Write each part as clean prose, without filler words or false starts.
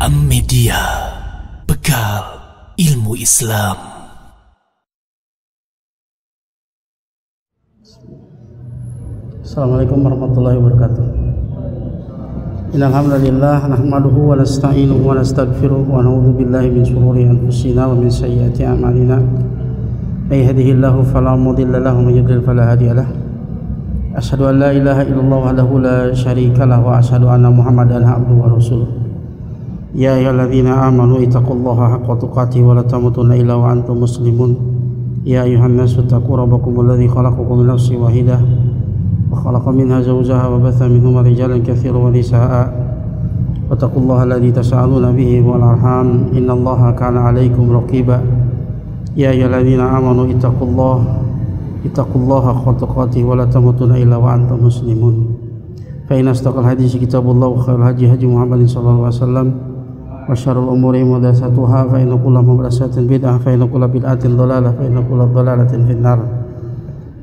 Media, bekal ilmu Islam. Assalamualaikum warahmatullahi wabarakatuh. Innal hamdalillah nahmaduhu wa nasta'inuhu wa nastaghfiruh wa na'udzu billahi min shururi anfusina wa min sayyiati a'malina. May yahdihillahu fala mudilla lahu wa may yudlil fala hadiya lahu. Asyhadu an la ilaha illallah wahdahu la syarika lahu wa asyhadu anna Muhammadan abduhu wa rasuluh. Ya ayyuhalladzina amanu ittaqullaha haqqa tuqatih wa la tamutunna illa wa antum muslimun. Ya ayyuhan nasu taqu rabbakumul ladzi khalaqakum min nafsin wahidah wa khalaqa minha zawjaha wa batha minhuma rijalan katsiran wa nisaa'a. Wattaqullaha alladzi tasaaluna bihi wal arham innallaha kana 'alaikum raqiba. Ya ayyuhalladzina amanu ittaqullaha haqqa tuqatih wa la tamutunna illa wa antum muslimun. Fa inna asdaqal hadits kitabullah wa khairul hadi Muhammadin sallallahu alaihi wasallam wa syarrul umuri muhdatsatuha fa inna kulla muhdatsatin bid'ah fa inna kulla bid'atin dhalalah fa inna kulla dhalalatin finnar.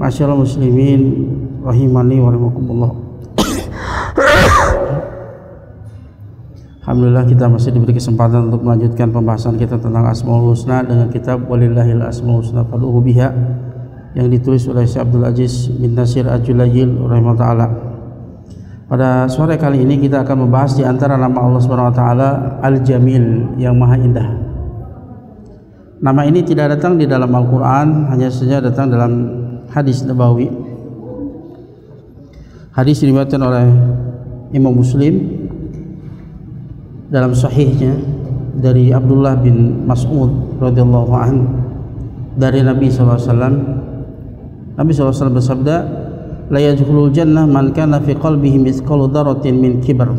Ma'asyiral muslimin rahimani wa rahimakumullah. Alhamdulillah kita masih diberi kesempatan untuk melanjutkan pembahasan kita tentang Asmaul Husna dengan kitab Walillahil Asmaul Husna Fad'uhu Biha yang ditulis oleh Syekh Abdul Aziz bin Nasir Al-Julayyil rahimahullah ta'ala. Pada sore kali ini kita akan membahas di antara nama Allah Subhanahu wa taala Al-Jamil, yang Maha Indah. Nama ini tidak datang di dalam Al-Qur'an, hanya saja datang dalam hadis Nabawi. Hadis diriwayatkan oleh Imam Muslim dalam sahihnya dari Abdullah bin Mas'ud radhiyallahu anhu dari Nabi sallallahu alaihi wasallam. Nabi sallallahu alaihi wasallam bersabda, la yadkhulul jannah man kana fi qalbihi mithqalu dzarratin min kibr.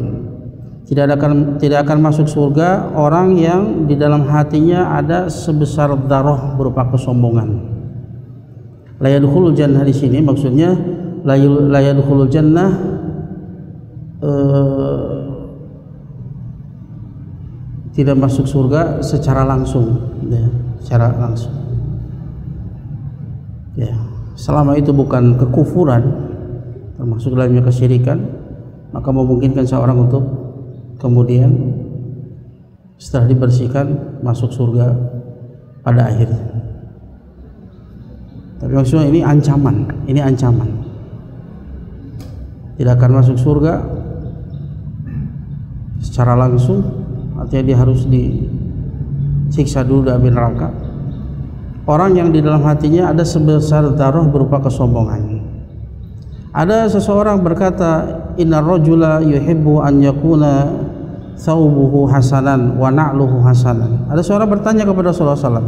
Tidak akan masuk surga orang yang di dalam hatinya ada sebesar dzarrah berupa kesombongan. La yadkhulul jannah di sini maksudnya la yadkhulul jannah tidak masuk surga secara langsung, ya, secara langsung. Ya, selama itu bukan kekufuran, termasuk dalamnya kesyirikan, maka memungkinkan seorang untuk kemudian setelah dibersihkan masuk surga pada akhirnya. Tapi maksudnya ini ancaman. Tidak akan masuk surga secara langsung, artinya dia harus disiksa dulu di api neraka. Orang yang di dalam hatinya ada sebesar dzarrah berupa kesombongan. Ada seseorang berkata, innar rajula yuhibbu an yakuna thawbuhu hasanan wa na'luhu hasanan. Ada seorang bertanya kepada Rasulullah SAW,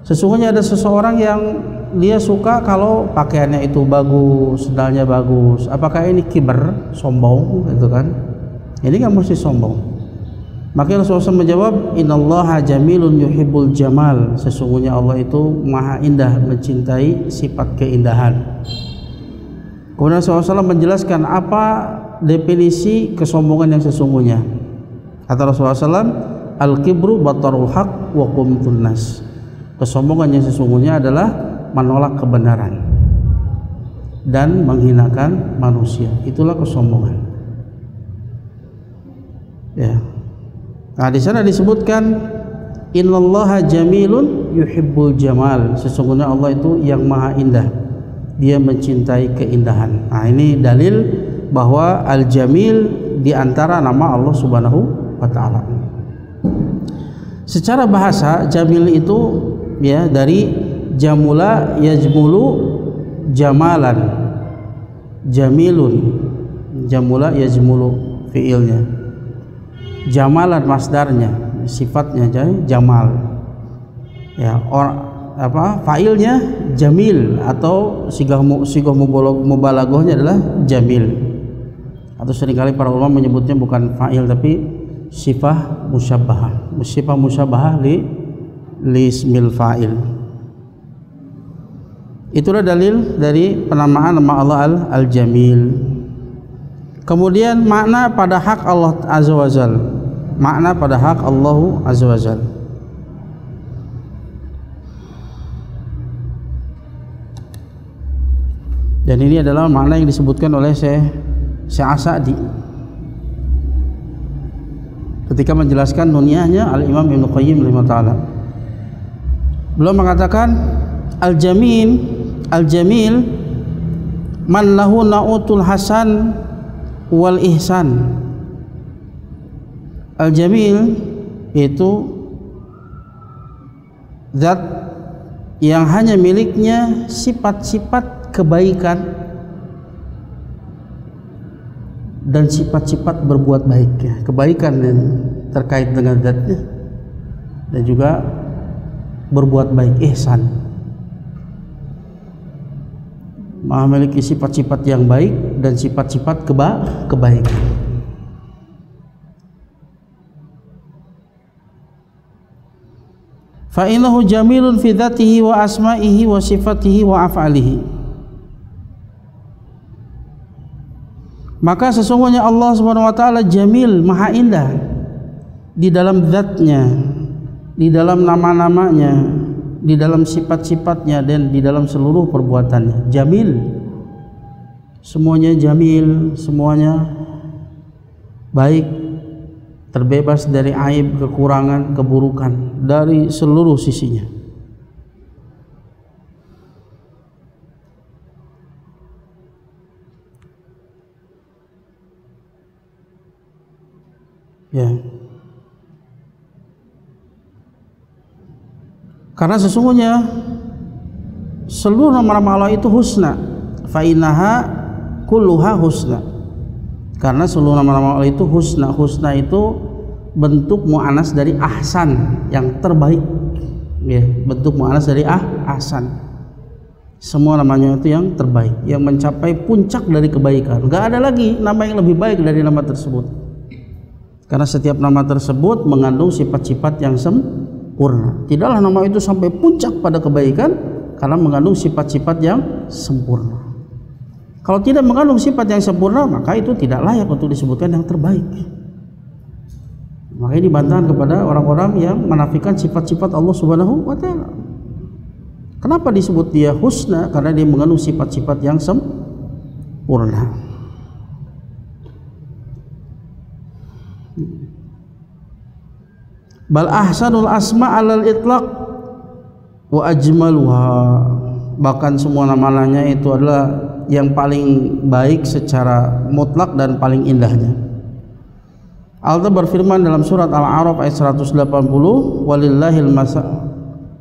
sesungguhnya ada seseorang yang dia suka kalau pakaiannya itu bagus, sendalnya bagus. Apakah ini kiber, sombong, gitu kan? Ini nggak mesti sombong. Maka Rasulullah SAW menjawab, innallaha jamilun yuhibbul jamal. Sesungguhnya Allah itu maha indah, mencintai sifat keindahan. Kemudian Rasulullah SAW menjelaskan apa definisi kesombongan yang sesungguhnya. Kata Rasulullah SAW, al-kibru batarul haq wa qumtun nas. Kesombongan yang sesungguhnya adalah menolak kebenaran dan menghinakan manusia. Itulah kesombongan. Ya. Nah, di sana disebutkan innallaha jamilun yuhibbul jamal. Sesungguhnya Allah itu yang maha indah, dia mencintai keindahan. Nah, ini dalil bahwa al-jamil di antara nama Allah Subhanahu wa taala. Secara bahasa jamil itu ya dari jamula yajmulu jamalan. Jamilun, jamula yajmulu fiilnya. Jamalan masdarnya, sifatnya jamal. Ya, failnya jamil atau sigah mubalaghahnya adalah jamil. Atau seringkali para ulama menyebutnya bukan fa'il tapi sifah musyabbahah. Sifah musyabbahah li ismil fa'il. Itulah dalil dari penamaan nama Allah Al-Jamil. Kemudian makna pada hak Allah Azza wa Jalla. Makna pada hak Allah Azza wa Jalla. Dan ini adalah makna yang disebutkan oleh Syekh As-Sa'di. ketika menjelaskan nuniyahnya Al-Imam Ibnu Qayyim rahimahullah. Beliau mengatakan al-jamil man lahu na'utul hasan wal ihsan. Al-jamil itu zat yang hanya miliknya sifat-sifat kebaikan dan sifat-sifat berbuat baik, kebaikan yang terkait dengan zatnya dan juga berbuat baik, ihsan. Memiliki sifat-sifat yang baik dan sifat-sifat kebaikan. Fa innahu jamilun fi dzatihi wa asma'ihi wa sifatihi wa af'alihi. Maka sesungguhnya Allah Subhanahu wa taala jamil, maha indah di dalam zatnya, di dalam nama-namanya, di dalam sifat-sifatnya dan di dalam seluruh perbuatannya. Jamil, semuanya jamil, semuanya baik, terbebas dari aib, kekurangan, keburukan dari seluruh sisinya. Ya. Karena sesungguhnya seluruh nama-nama Allah itu husna. Fa innaha kulluha husna. Karena seluruh nama-nama Allah itu husna. Husna itu bentuk mu'anas dari ahsan, yang terbaik. Ya, bentuk mu'anas dari ahsan. Semua namanya itu yang terbaik, yang mencapai puncak dari kebaikan. Enggak ada lagi nama yang lebih baik dari nama tersebut. Karena setiap nama tersebut mengandung sifat-sifat yang sempurna. Tidaklah nama itu sampai puncak pada kebaikan karena mengandung sifat-sifat yang sempurna. Kalau tidak mengandung sifat yang sempurna, maka itu tidak layak untuk disebutkan yang terbaik. Makanya dibantahkan kepada orang-orang yang menafikan sifat-sifat Allah Subhanahu wa taala. Kenapa disebut dia husna? Karena dia mengandung sifat-sifat yang sempurna. Bal ahsanul asma alal itlaq wa ajmaluha. Bahkan semua nama-namanya itu adalah yang paling baik secara mutlak dan paling indahnya. Allah berfirman dalam surat Al-A'raf ayat 180,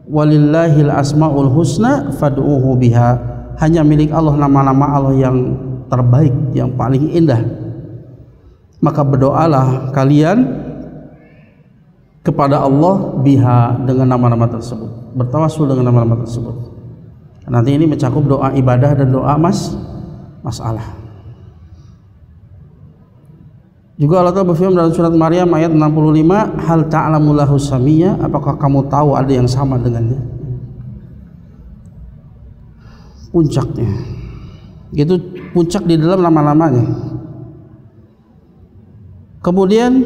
walillahil asmaul husna fad'uhu biha. Hanya milik Allah nama-nama Allah yang terbaik, yang paling indah. Maka berdoalah kalian kepada Allah biha, dengan nama-nama tersebut, bertawasul dengan nama-nama tersebut. Nanti ini mencakup doa ibadah dan doa masalah. Juga Allah Ta'ala berfirman dalam surat Maryam ayat 65, hal ta'lamu lahu samiyya, apakah kamu tahu ada yang sama dengannya? Puncaknya itu puncak di dalam nama-namanya. Kemudian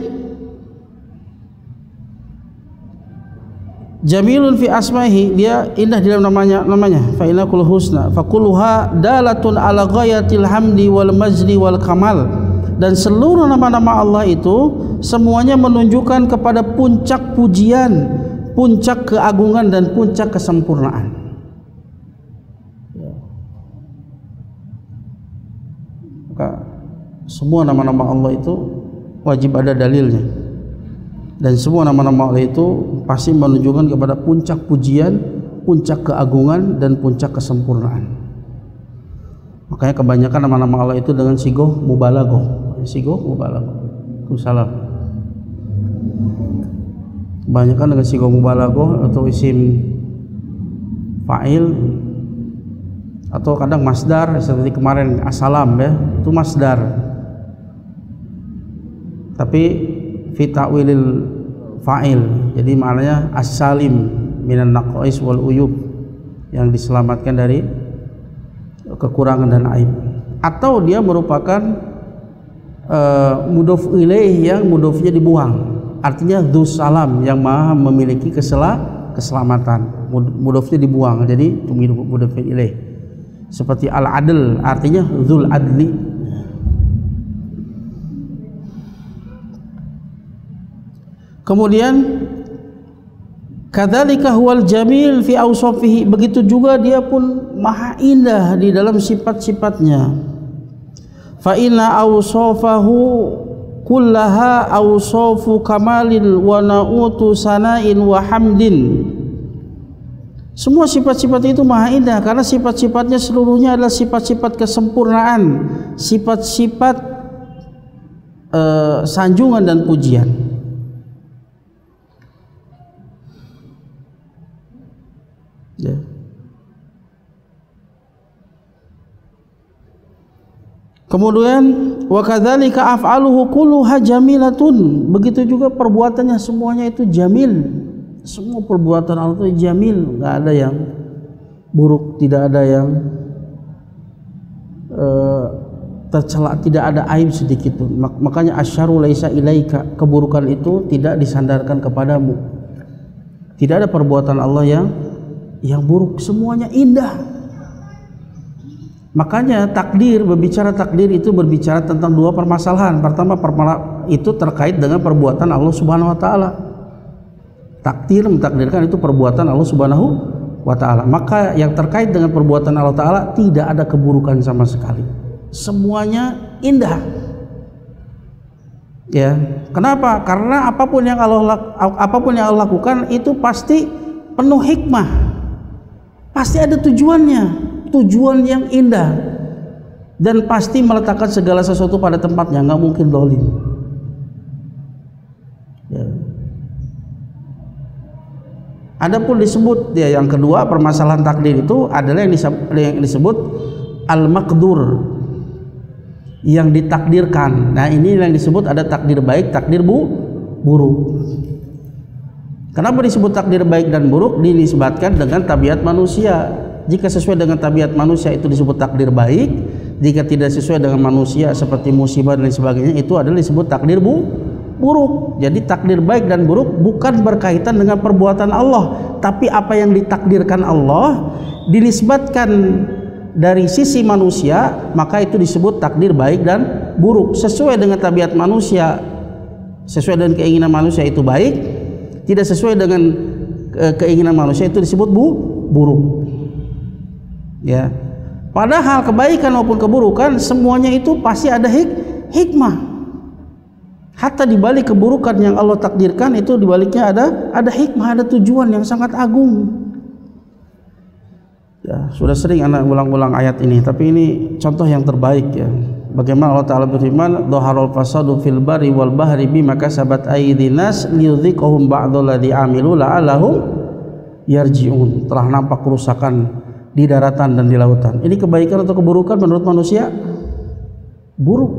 jamilun fi asmahi, dia indah di dalam namanya. Fa inna kullu husna fa kulluha dalatun ala ghayatil hamdi wal majdi wal kamal. Dan seluruh nama-nama Allah itu semuanya menunjukkan kepada puncak pujian, puncak keagungan dan puncak kesempurnaan. Maka semua nama-nama Allah itu wajib ada dalilnya. Dan semua nama-nama Allah itu pasti menunjukkan kepada puncak pujian, puncak keagungan dan puncak kesempurnaan. Makanya kebanyakan nama-nama Allah itu dengan sigoh mubalaghah. Sigoh mubalaghah. Salam. Kebanyakan dengan sigoh mubalaghah atau isim fa'il atau kadang masdar, seperti kemarin assalam ya, itu masdar. Tapi fi ta'wilil fa'il, jadi maknanya as-salim minan naqais wal uyub, yang diselamatkan dari kekurangan dan aib. Atau dia merupakan mudhof ilaih yang mudhofnya dibuang, artinya dzus salam, yang maha memiliki keselamatan, mudhofnya dibuang, jadi mudhof ilaih. Seperti al-adl, artinya dzul adli. Kemudian kadzalika huwal jamil fi awsafihi, begitu juga dia pun maha indah di dalam sifat-sifatnya. Fa inna awsafahu kullaha awsafu kamalin wa na'utu sana'in wa hamdin. Semua sifat-sifat itu maha indah karena sifat-sifatnya seluruhnya adalah sifat-sifat kesempurnaan, sifat-sifat sanjungan dan pujian. Ya. Kemudian wa kadzalika af'aluhu kulluha jamilatun, begitu juga perbuatannya semuanya itu jamil. Semua perbuatan Allah itu jamil, enggak ada yang buruk, tidak ada yang tercela, tidak ada aib sedikit pun. Makanya asyarru laisa ilaika, keburukan itu tidak disandarkan kepadamu. Tidak ada perbuatan Allah yang buruk, semuanya indah. Makanya takdir, berbicara takdir itu berbicara tentang dua permasalahan. Pertama, itu terkait dengan perbuatan Allah Subhanahu wa taala. Takdir mentakdirkan itu perbuatan Allah Subhanahu wa taala. Maka yang terkait dengan perbuatan Allah taala tidak ada keburukan sama sekali. Semuanya indah. Ya. Kenapa? Karena apapun yang Allah lakukan itu pasti penuh hikmah. Pasti ada tujuannya. Tujuan yang indah, dan pasti meletakkan segala sesuatu pada tempatnya, nggak mungkin zalim. Ya. Adapun disebut ya yang kedua permasalahan takdir itu adalah yang disebut al-maqdur, yang ditakdirkan. Nah ini yang disebut ada takdir baik, takdir buruk. Kenapa disebut takdir baik dan buruk? Dinisbatkan dengan tabiat manusia. Jika sesuai dengan tabiat manusia itu disebut takdir baik, jika tidak sesuai dengan manusia seperti musibah dan sebagainya itu adalah disebut takdir buruk. Jadi takdir baik dan buruk bukan berkaitan dengan perbuatan Allah, tapi apa yang ditakdirkan Allah dinisbatkan dari sisi manusia, maka itu disebut takdir baik dan buruk. Sesuai dengan tabiat manusia, sesuai dengan keinginan manusia itu baik, tidak sesuai dengan keinginan manusia itu disebut buruk. Ya, padahal kebaikan maupun keburukan semuanya itu pasti ada hikmah. Hatta di balik keburukan yang Allah takdirkan itu di baliknya ada hikmah, ada tujuan yang sangat agung. Ya, sudah sering anak ulang-ulang ayat ini, tapi ini contoh yang terbaik ya. Bagaimana Allah Ta'ala berfirman, "Dhaharul fasadu fil barri wal bahri bima kasabat aydin nas liyudhiqahum ba'dalladzi 'amilu la'allahum yarji'un." Telah nampak kerusakan di daratan dan di lautan. Ini kebaikan atau keburukan menurut manusia? Buruk.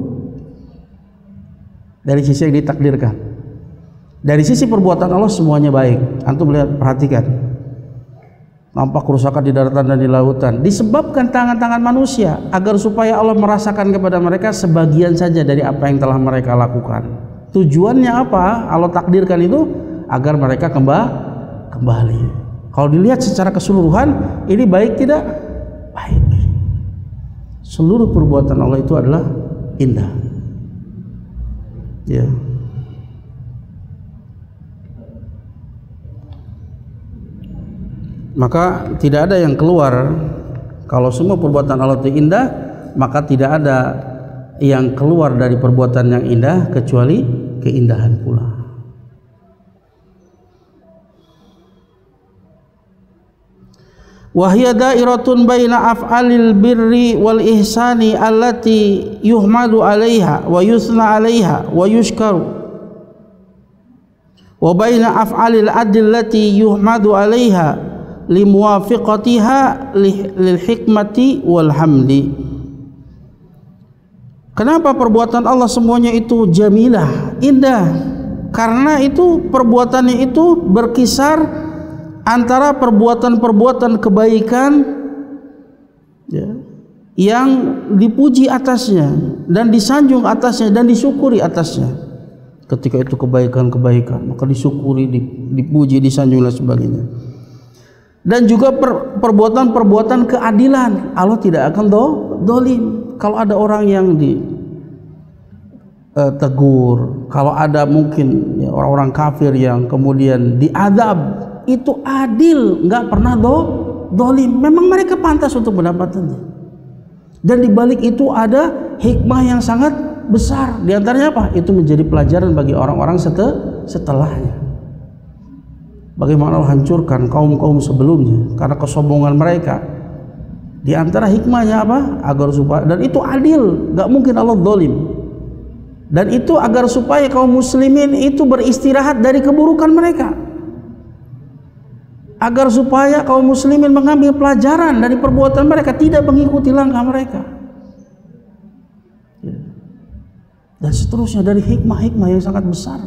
Dari sisi yang ditakdirkan. Dari sisi perbuatan Allah semuanya baik. Antum lihat, perhatikan. Nampak kerusakan di daratan dan di lautan disebabkan tangan-tangan manusia, agar supaya Allah merasakan kepada mereka sebagian saja dari apa yang telah mereka lakukan. Tujuannya apa? Allah takdirkan itu agar mereka kembali. Kalau dilihat secara keseluruhan, ini baik tidak? Baik. Seluruh perbuatan Allah itu adalah indah. Ya. Maka tidak ada yang keluar. Kalau semua perbuatan Allah itu indah, maka tidak ada yang keluar dari perbuatan yang indah kecuali keindahan pula. Wahya dairatun baina af'alil birri wal ihsani allati yuhmadu 'alaiha wa yusna 'alaiha wa yushkaru, wa baina af'alil adillati yuhmadu 'alaiha limuwafiqatiha lil hikmati wal hamdi. Kenapa perbuatan Allah semuanya itu jamilah, indah? Karena itu perbuatannya itu berkisar antara perbuatan-perbuatan kebaikan ya, yang dipuji atasnya dan disanjung atasnya dan disyukuri atasnya. Ketika itu kebaikan-kebaikan, maka disyukuri, dipuji, disanjung dan sebagainya. Dan juga perbuatan-perbuatan keadilan, Allah tidak akan zalim. Kalau ada orang yang ditegur, kalau ada mungkin ya, orang-orang kafir yang kemudian diadab itu adil, nggak pernah dolim. Memang mereka pantas untuk mendapatkannya. Dan di balik itu ada hikmah yang sangat besar. Di antaranya apa? Itu menjadi pelajaran bagi orang-orang setelahnya. Bagaimana Allah hancurkan kaum-kaum sebelumnya karena kesombongan mereka. Di antara hikmahnya apa? Agar supaya, dan itu adil, nggak mungkin Allah dolim. Dan itu agar supaya kaum muslimin itu beristirahat dari keburukan mereka. Agar supaya kaum muslimin mengambil pelajaran dari perbuatan mereka, tidak mengikuti langkah mereka. Dan seterusnya dari hikmah-hikmah yang sangat besar.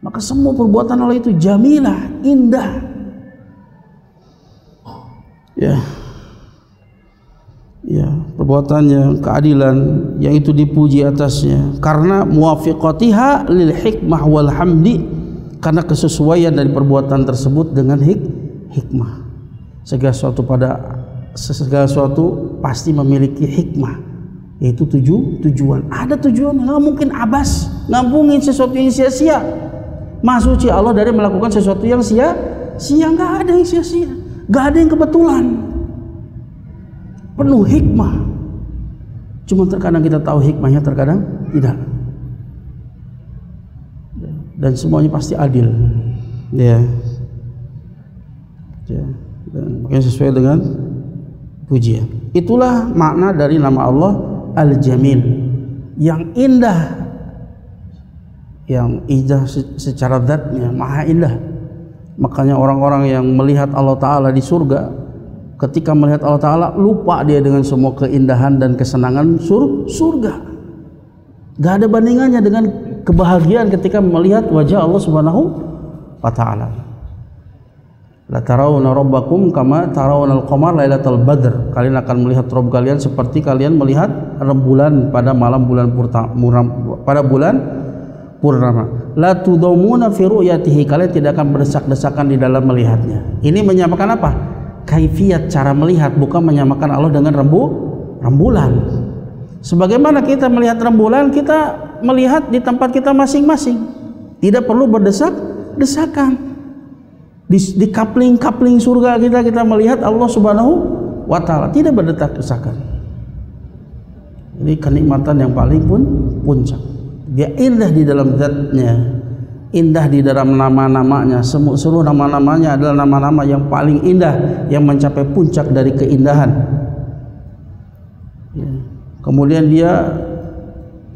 Maka semua perbuatan Allah itu jamilah, indah. Ya, perbuatannya keadilan yang itu dipuji atasnya karena muwafiqatiha lil hikmah wal hamdi, karena kesesuaian dari perbuatan tersebut dengan hikmah. Segala sesuatu pasti memiliki hikmah, yaitu tujuan. Ada tujuan, nggak mungkin abas ngampungin sesuatu yang sia-sia. Maha suci Allah dari melakukan sesuatu yang sia-sia. Nggak ada yang sia-sia, nggak ada yang kebetulan. Penuh hikmah. Cuma terkadang kita tahu hikmahnya, terkadang tidak. Dan semuanya pasti adil. Dan makanya sesuai dengan pujian. Itulah makna dari nama Allah Al-Jamil, yang indah. Yang indah secara zatnya, maha indah. Makanya orang-orang yang melihat Allah Ta'ala di surga, ketika melihat Allah Ta'ala lupa dia dengan semua keindahan dan kesenangan surga. Gak ada bandingannya dengan kebahagiaan ketika melihat wajah Allah Subhanahu wa Ta'ala. La tarawna rabbakum kama tarawna al-qamar lailatal badr. Kalian akan melihat Rabb kalian seperti kalian melihat rembulan pada malam bulan purnama. La tudamuna fi ru'yatihi. Kalian tidak akan berdesak-desakan di dalam melihatnya. Ini menyamakan apa? Kaifiat, cara melihat, bukan menyamakan Allah dengan rembulan. Sebagaimana kita melihat rembulan, kita melihat di tempat kita masing-masing, tidak perlu berdesak-desakan. Di kapling surga kita melihat Allah Subhanahu wa Ta'ala, tidak berdesak-desakan. Ini kenikmatan yang paling puncak. Dia indah di dalam zatnya, indah di dalam nama-namanya. Seluruh nama-namanya adalah nama-nama yang paling indah, yang mencapai puncak dari keindahan. Kemudian dia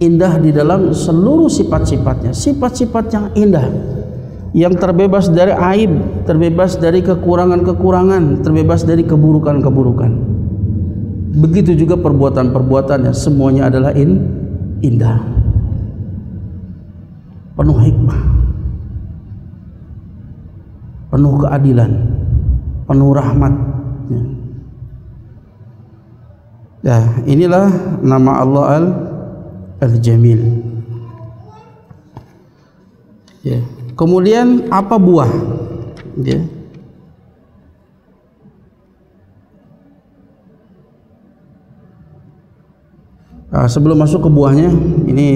indah di dalam seluruh sifat-sifatnya, sifat-sifat yang indah, yang terbebas dari aib, terbebas dari kekurangan-kekurangan, terbebas dari keburukan-keburukan. Begitu juga perbuatan-perbuatannya, semuanya adalah indah, penuh hikmah, penuh keadilan, penuh rahmat. Ya, inilah nama Allah Al-Jamil. Ya. Kemudian apa buah? Ya. Sebelum masuk ke buahnya, ini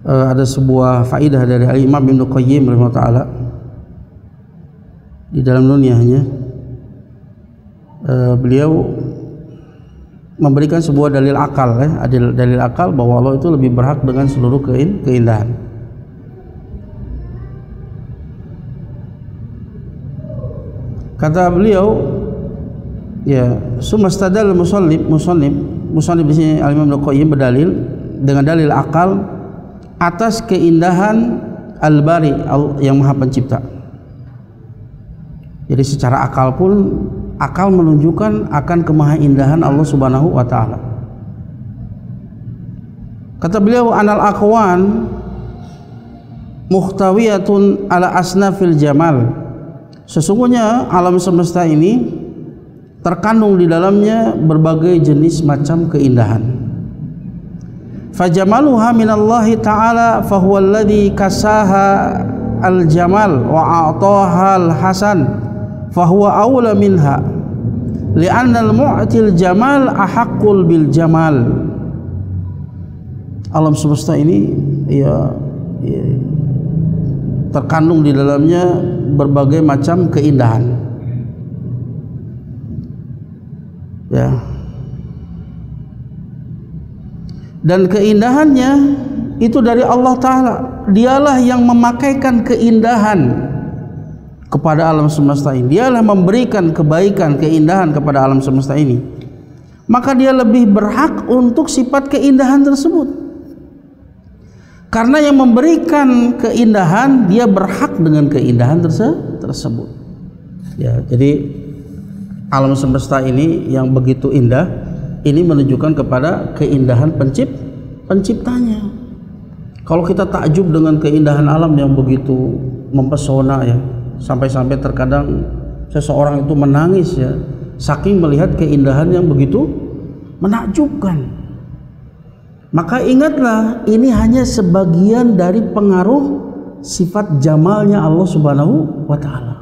ada sebuah faidah dari Imam Ibnu Qayyim rahimahullah ta'ala di dalam nuniyahnya. Beliau memberikan sebuah dalil akal, dalil akal bahwa Allah itu lebih berhak dengan seluruh keindahan. Kata beliau, ya, sumastadal musannif di sini Al-Imam Ibnu Qayyim berdalil dengan dalil akal atas keindahan Al-Bari, yang Maha Pencipta. Jadi secara akal pun, akal menunjukkan akan kemahaindahan Allah Subhanahu wa Ta'ala. Kata beliau, anal aqwan muhtawiyatun ala asnafil jamal. Sesungguhnya alam semesta ini terkandung di dalamnya berbagai jenis macam keindahan. Fajamaluha minallahi ta'ala fahuwa alladhi kasaha al-jamal wa a'taha al-hasan fahuwa awla minha li'annal mu'til jamal ahaqqul bil jamal. Alam semesta ini ya terkandung di dalamnya berbagai macam keindahan. Ya. Dan keindahannya itu dari Allah Ta'ala. Dialah yang memakaikan keindahan kepada alam semesta ini. Dialah memberikan kebaikan, keindahan kepada alam semesta ini. Maka dia lebih berhak untuk sifat keindahan tersebut. Karena yang memberikan keindahan, dia berhak dengan keindahan tersebut. Ya, jadi alam semesta ini yang begitu indah, ini menunjukkan kepada keindahan penciptanya. Kalau kita takjub dengan keindahan alam yang begitu mempesona ya, sampai-sampai terkadang seseorang itu menangis ya, saking melihat keindahan yang begitu menakjubkan. Maka ingatlah, ini hanya sebagian dari pengaruh sifat jamalnya Allah Subhanahu wa Ta'ala.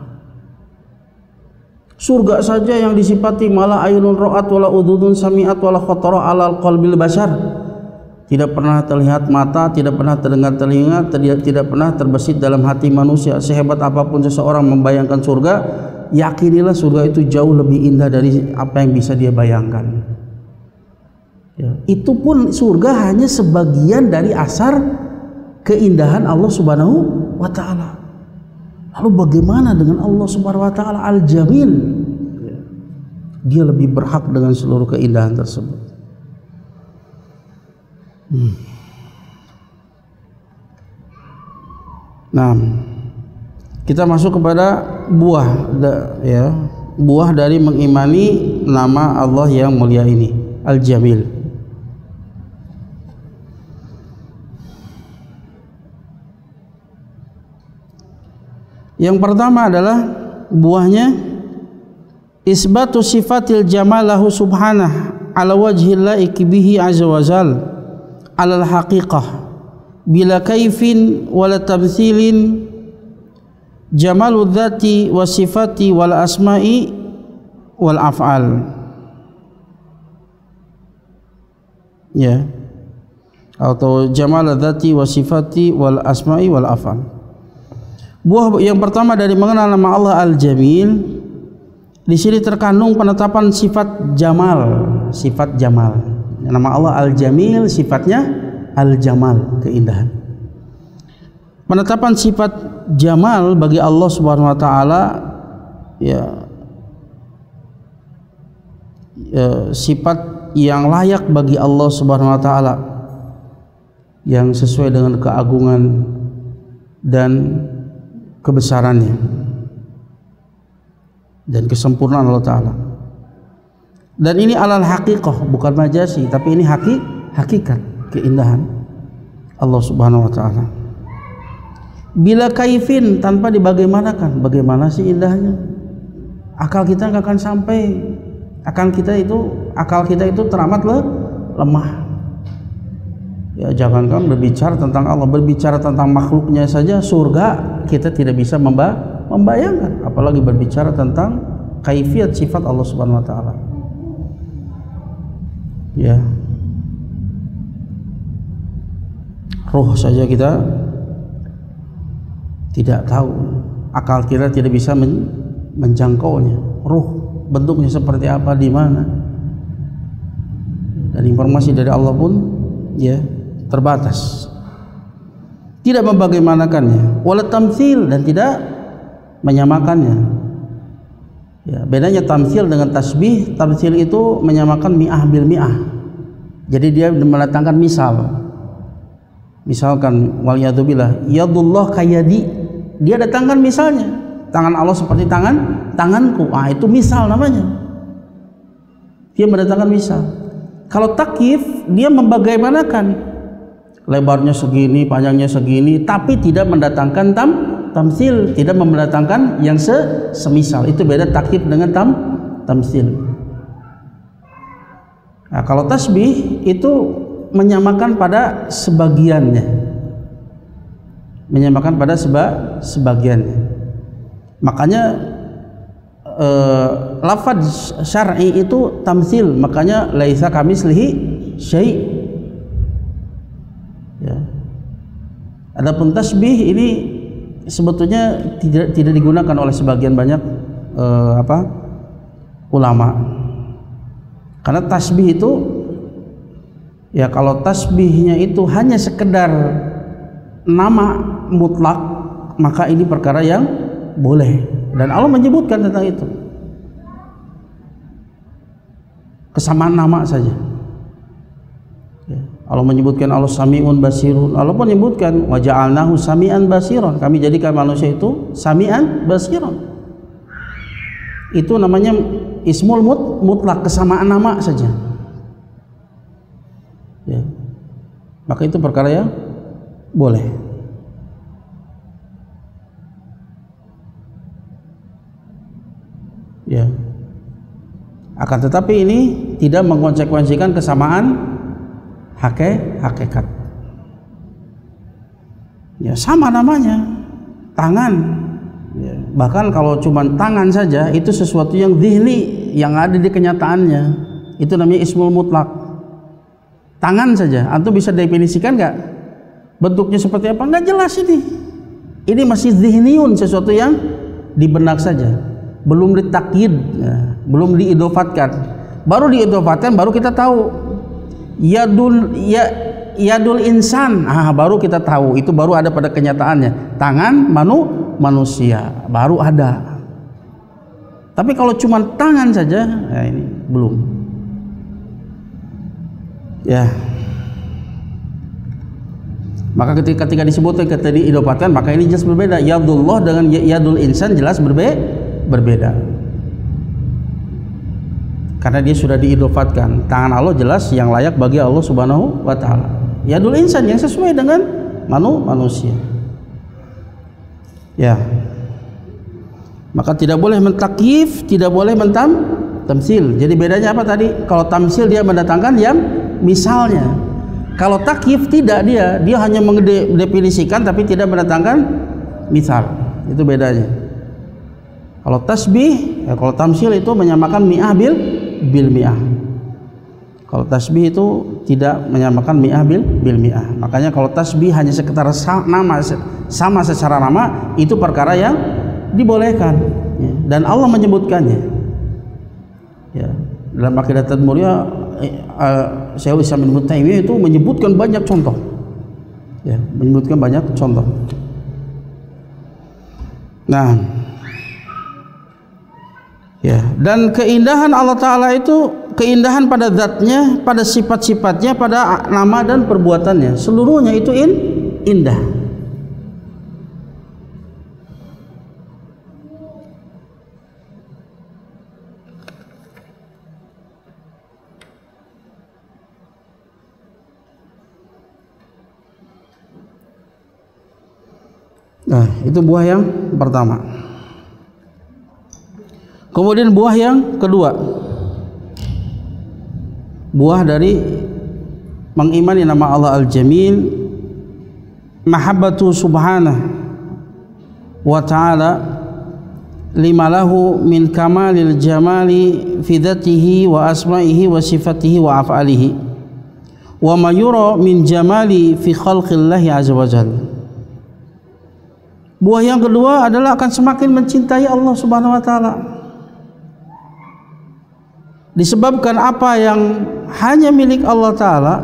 Surga saja yang disifati malah ayunun ra'at wala udhudun sami'at wala khatara alal qalbil bashar. Tidak pernah terlihat mata, tidak pernah terdengar telinga, tidak pernah terbesit dalam hati manusia. Sehebat apapun seseorang membayangkan surga, yakinilah surga itu jauh lebih indah dari apa yang bisa dia bayangkan. Ya, itu pun surga hanya sebagian dari asar keindahan Allah Subhanahu wa Ta'ala. Lalu bagaimana dengan Allah Subhanahu wa Ta'ala Al-Jamil? Ya, dia lebih berhak dengan seluruh keindahan tersebut. Nah, kita masuk kepada buah dari mengimani nama Allah yang mulia ini, Al-Jamil. Yang pertama adalah buahnya isbatu sifatil jamal lahu subhanah ala wajhil laik bihi azza wa jal ala al-haqiqah bila kaifin wala tamthilin jamalul dzati wa sifati wal asma'i wal af'al. Ya, atau jamalul dzati wa sifati wal asma'i wal af'al. Buah yang pertama dari mengenal nama Allah Al-Jamil, di sini terkandung penetapan sifat jamal, sifat jamal. Nama Allah Al-Jamil, sifatnya Al-Jamal, keindahan. Penetapan sifat jamal bagi Allah Subhanahu wa Ta'ala, sifat yang layak bagi Allah Subhanahu wa Ta'ala, yang sesuai dengan keagungan dan kebesarannya dan kesempurnaan Allah Ta'ala. Dan ini alal haqiqah, bukan majasi, tapi ini hakikat keindahan Allah Subhanahu wa Ta'ala. Bila kaifin, tanpa dibagaimanakan. Bagaimana sih indahnya? Akal kita nggak akan sampai. Akal kita itu teramat lemah. Ya, jangankan berbicara tentang Allah, berbicara tentang makhluknya saja surga kita tidak bisa membayangkan, apalagi berbicara tentang kaifiat sifat Allah Subhanahu wa Ta'ala. Ya, roh saja kita tidak tahu, akal kita tidak bisa menjangkaunya. Roh bentuknya seperti apa, di mana, dan informasi dari Allah pun ya terbatas, tidak membagaimanakannya, wala tamtsil, dan tidak menyamakannya. Ya, bedanya tamtsil dengan tasbih. Tamtsil itu menyamakan mi'ah bil mi'ah, jadi dia mendatangkan misalkan waliyadzubillah yadullah kayadi, dia datangkan misalnya, tangan Allah seperti tanganku. Itu misal namanya, dia mendatangkan misal. Kalau takyif, dia membagaimanakan, lebarnya segini, panjangnya segini, tapi tidak mendatangkan tamtsil, tidak mendatangkan yang semisal. Itu beda takyif dengan tamtsil. Nah, kalau tasbih itu menyamakan pada sebagiannya, menyamakan pada sebagiannya. Makanya lafaz syar'i itu tamtsil, makanya laisa kamitslihi syai'. Ya. Adapun tasbih ini sebetulnya tidak digunakan oleh sebagian banyak ulama. Karena tasbih itu ya, kalau tasbihnya itu hanya sekedar nama mutlak, maka ini perkara yang boleh, dan Allah menyebutkan tentang itu, kesamaan nama saja. Ya, Allah menyebutkan Allah sami'un basirun. Allah pun menyebutkan wa ja'alnahu sami'an basiran, kami jadikan manusia itu sami'an basiran. Itu namanya ismul mutlak, kesamaan nama saja. Ya. Maka itu perkara yang boleh. Ya. Akan tetapi ini tidak mengkonsekuensikan kesamaan hakikat. Ya, sama namanya, tangan. Ya, bahkan kalau cuma tangan saja itu sesuatu yang zihni, yang ada di kenyataannya, itu namanya ismul mutlak. Tangan saja, antum bisa definisikan nggak bentuknya seperti apa? Nggak jelas ini. Ini masih zihniun, sesuatu yang di benak saja, belum ditakyid, ya, belum diidofatkan. Baru diidofatkan, baru kita tahu. Yadul insan, baru kita tahu, itu baru ada pada kenyataannya. Tangan manusia baru ada. Tapi kalau cuma tangan saja, ya ini belum. Ya. Maka ketika disebutkan, ketika diidofatkan, maka ini jelas berbeda. Yadullah dengan yadul insan jelas berbeda. Karena dia sudah diidofatkan. Tangan Allah jelas yang layak bagi Allah Subhanahu wa taala. Yadul insan yang sesuai dengan manusia. Ya. Maka tidak boleh mentakyif, tidak boleh tamsil. Jadi bedanya apa tadi? Kalau tamsil dia mendatangkan yang misalnya. Kalau takyif tidak, dia hanya mendefinisikan tapi tidak mendatangkan misal. Itu bedanya. Kalau tasbih, kalau tamsil itu menyamakan mi'ah bil mi'ah. Kalau tasbih itu tidak menyamakan mi'ah bil mi'ah. Makanya kalau tasbih hanya sekedar nama, sama secara nama, itu perkara yang dibolehkan, ya, dan Allah menyebutkannya. Ya, dalam Aqidatul Mulia, Syaikhul Islam Ibnu Taimiyah itu menyebutkan banyak contoh. Ya, menyebutkan banyak contoh. Nah, ya, dan keindahan Allah Ta'ala itu keindahan pada zatnya, pada sifat-sifatnya, pada nama dan perbuatannya, seluruhnya itu indah. Nah, itu buah yang pertama. Kemudian buah yang kedua, buah dari mengimani nama Allah Al-Jamil, mahabbatu subhanahu wa ta'ala lima lahu min kamalil jamali fi dzatihi wa asma'ihi wa sifatihi wa af'alihi wa ma yura min jamali fi khalqillahi azza wa jalla. Buah yang kedua adalah akan semakin mencintai Allah Subhanahu wa taala. Disebabkan apa yang hanya milik Allah Ta'ala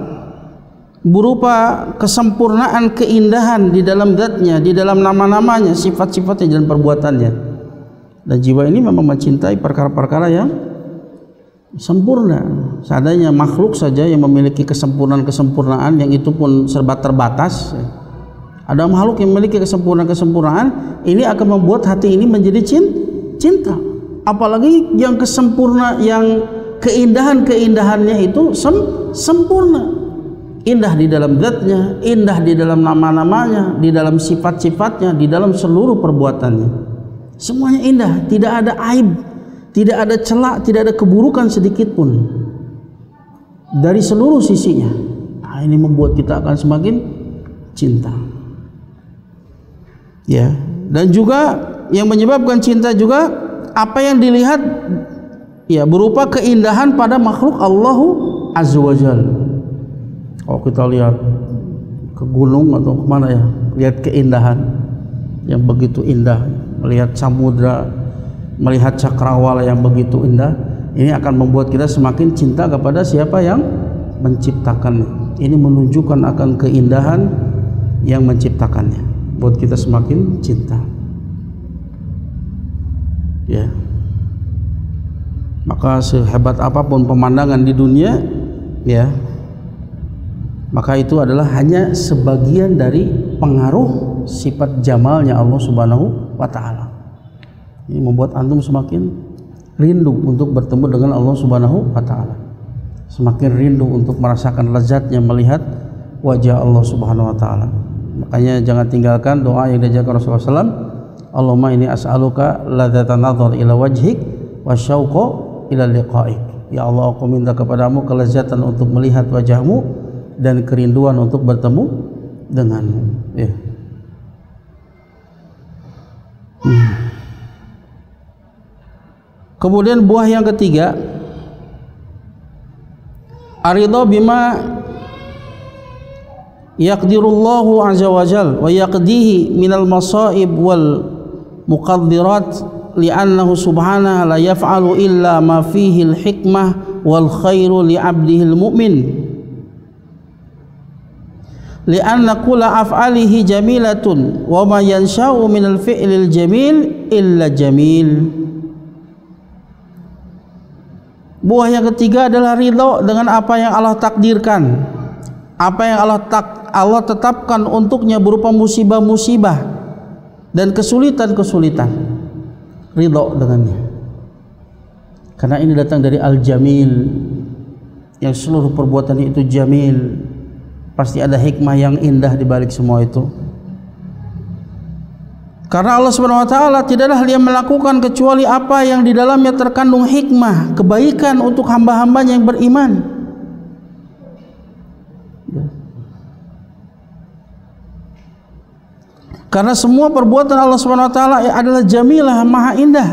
berupa kesempurnaan, keindahan di dalam zatnya, di dalam nama-namanya, sifat-sifatnya dan perbuatannya. Dan jiwa ini memang mencintai perkara-perkara yang sempurna. Seadanya makhluk saja yang memiliki kesempurnaan yang itu pun serba terbatas. Ada makhluk yang memiliki kesempurnaan, ini akan membuat hati ini menjadi cinta. Apalagi yang kesempurna, yang keindahannya itu sempurna. Indah di dalam zatnya, indah di dalam nama-namanya, di dalam sifat-sifatnya, di dalam seluruh perbuatannya. Semuanya indah, tidak ada aib, tidak ada celah, tidak ada keburukan sedikit pun dari seluruh sisinya. Nah, ini membuat kita akan semakin cinta. Ya, dan juga yang menyebabkan cinta juga apa yang dilihat ya berupa keindahan pada makhluk Allahu Azza wa Jalla. Kalau kita lihat ke gunung atau kemana ya, lihat keindahan yang begitu indah, melihat samudra, melihat cakrawala yang begitu indah, ini akan membuat kita semakin cinta kepada siapa yang menciptakannya. Ini menunjukkan akan keindahan yang menciptakannya, buat kita semakin cinta. Ya. Maka sehebat apapun pemandangan di dunia, ya, maka itu adalah hanya sebagian dari pengaruh sifat jamalnya Allah Subhanahu wa Ta'ala. Ini membuat antum semakin rindu untuk bertemu dengan Allah Subhanahu wa Ta'ala, semakin rindu untuk merasakan lezatnya melihat wajah Allah Subhanahu wa Ta'ala. Makanya jangan tinggalkan doa yang diajarkan Rasulullah SAW. Allahumma inni as'aluka ladzatan nadhar ila wajhik wa syauqa ila liqa'ik. Ya Allah, aku minta kepadamu kelezatan untuk melihat wajahmu dan kerinduan untuk bertemu denganmu. Ya. Kemudian buah yang ketiga, aridha bima yaqdirullahu azza wa jal wa yaqdihi minal masaib wal muqaddirat li'annahu subhanahu la yaf'alu illa ma fihi al-hikmah wal khairu li'abdihi al-mu'min li'anna kulla af'alihi jamilatun wa ma yansha'u minal fi'lil jamil illa jamil. Buah yang ketiga adalah ridho dengan apa yang Allah takdirkan, apa yang Allah tetapkan untuknya berupa musibah-musibah dan kesulitan-kesulitan. Ridho dengannya, karena ini datang dari Al-Jamil, yang seluruh perbuatan itu jamil. Pasti ada hikmah yang indah di balik semua itu. Karena Allah Subhanahu wa Ta'ala tidaklah Dia melakukan kecuali apa yang di dalamnya terkandung hikmah, kebaikan untuk hamba-hambanya yang beriman. Karena semua perbuatan Allah Subhanahu wa Ta'ala adalah jamilah, maha indah.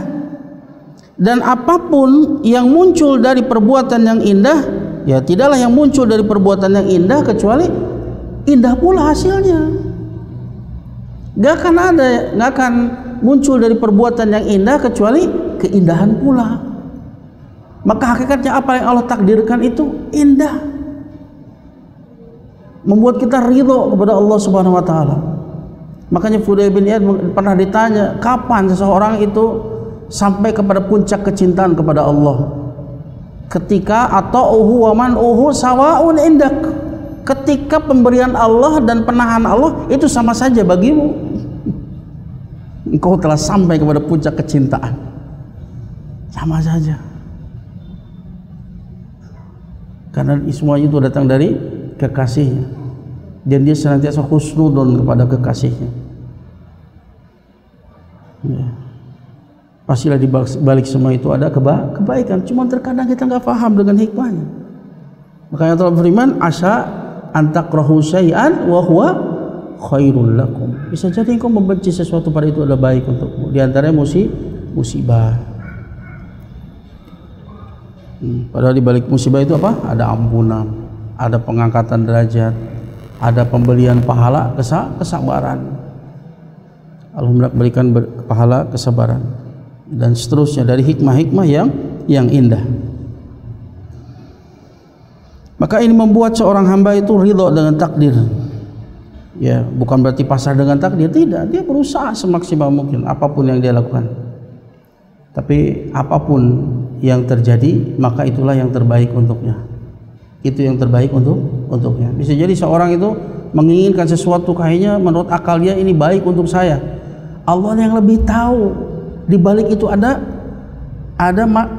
Dan apapun yang muncul dari perbuatan yang indah, ya tidaklah yang muncul dari perbuatan yang indah kecuali indah pula hasilnya. Gak akan muncul dari perbuatan yang indah kecuali keindahan pula. Maka hakikatnya apa yang Allah takdirkan itu indah, membuat kita ridho kepada Allah Subhanahu wa Ta'ala. Makanya Fudail bin Iyad pernah ditanya, kapan seseorang itu sampai kepada puncak kecintaan kepada Allah? Ketika ata'uhu wa man'uhu sawa'un indak. Ketika pemberian Allah dan penahan Allah itu sama saja bagimu, engkau telah sampai kepada puncak kecintaan. Sama saja. Karena semuanya itu datang dari kekasihnya, dan dia senantiasa husnudon kepada kekasihnya. Ya. Pastilah di balik semua itu ada kebaikan. Cuma terkadang kita nggak paham dengan hikmahnya. Makanya Allah berfirman, asa antakrahu syai'an wa huwa khairul lakum. Bisa jadi engkau membenci sesuatu pada itu adalah baik untukmu. Di antaranya musibah. Padahal di balik musibah itu apa? Ada ampunan, ada pengangkatan derajat, ada pembelian pahala kesabaran. Allah berikan pahala kesabaran dan seterusnya dari hikmah-hikmah yang indah. Maka ini membuat seorang hamba itu ridho dengan takdir. Ya, bukan berarti pasrah dengan takdir, tidak. Dia berusaha semaksimal mungkin apapun yang dia lakukan. Tapi apapun yang terjadi, maka itulah yang terbaik untuknya. Itu yang terbaik untuknya. Bisa jadi seorang itu menginginkan sesuatu, kayaknya menurut akal dia ini baik untuk saya. Allah yang lebih tahu di balik itu ada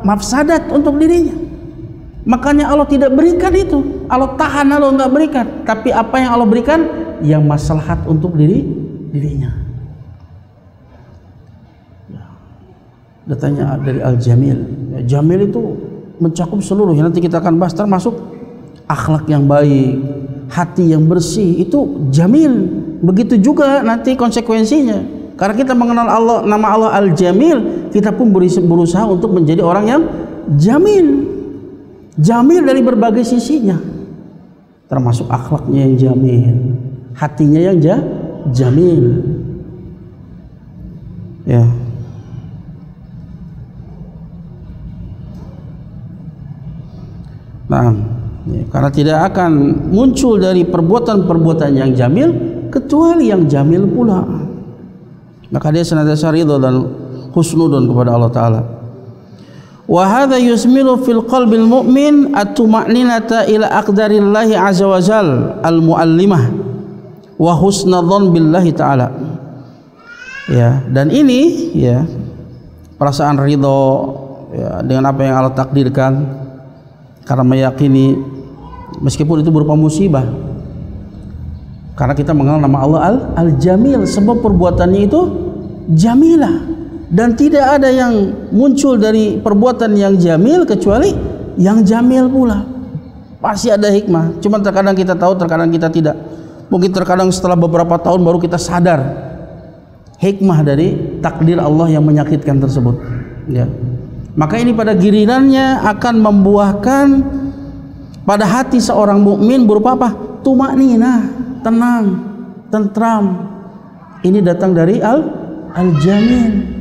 mafsadat untuk dirinya. Makanya Allah tidak berikan itu. Allah tahan, Allah nggak berikan. Tapi apa yang Allah berikan yang maslahat untuk dirinya. Datanya dari Al-Jamil. Jamil itu mencakup seluruhnya. Nanti kita akan bahas, termasuk akhlak yang baik, hati yang bersih, itu jamil. Begitu juga nanti konsekuensinya. Karena kita mengenal Allah, nama Allah Al-Jamil, kita pun berusaha untuk menjadi orang yang jamil. Jamil dari berbagai sisinya, termasuk akhlaknya yang jamil, hatinya yang jamil. Ya. Nah, ya, karena tidak akan muncul dari perbuatan-perbuatan yang jamil kecuali yang jamil pula. Maka dia senantiasa ridha dan husnudzon kepada Allah Ta'ala. Wa hadza yusmilu fil qalbil mu'min at-tuma'ninata ila aqdarillahi azza wa jal al-muallimah wa husnadzon billahi ta'ala. Ya, dan ini ya perasaan ridha ya, dengan apa yang Allah takdirkan, karena meyakini meskipun itu berupa musibah, karena kita mengenal nama Allah Al-Jamil, sebab perbuatannya itu jamilah. Dan tidak ada yang muncul dari perbuatan yang jamil kecuali yang jamil pula. Pasti ada hikmah. Cuma terkadang kita tahu, terkadang kita tidak. Mungkin terkadang setelah beberapa tahun baru kita sadar hikmah dari takdir Allah yang menyakitkan tersebut. Ya. Maka ini pada gilirannya akan membuahkan pada hati seorang mukmin berupa apa? Tumakninah, tenang, tentram. Ini datang dari Al-Jamil,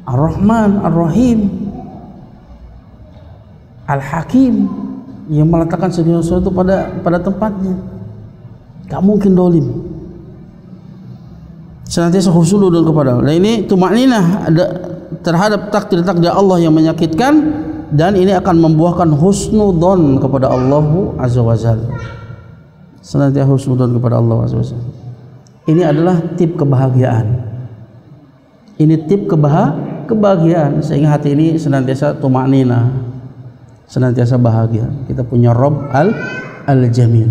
Ar-Rahman, Ar-Rahim, Al-Hakim, yang meletakkan segala sesuatu pada tempatnya. Gak mungkin dolim. Senantiasa husnudzon kepada Allah. Nah, ini tumakninah terhadap takdir-takdir Allah yang menyakitkan, dan ini akan membuahkan husnudzon kepada Allah Azza wa Jalla. Senantiasa husnudzon kepada Allah Azza wa Jalla. Ini adalah tip kebahagiaan. Ini tip kebahagiaan, sehingga hati ini senantiasa tumakninah, senantiasa bahagia. Kita punya Rabb Al-Jamil,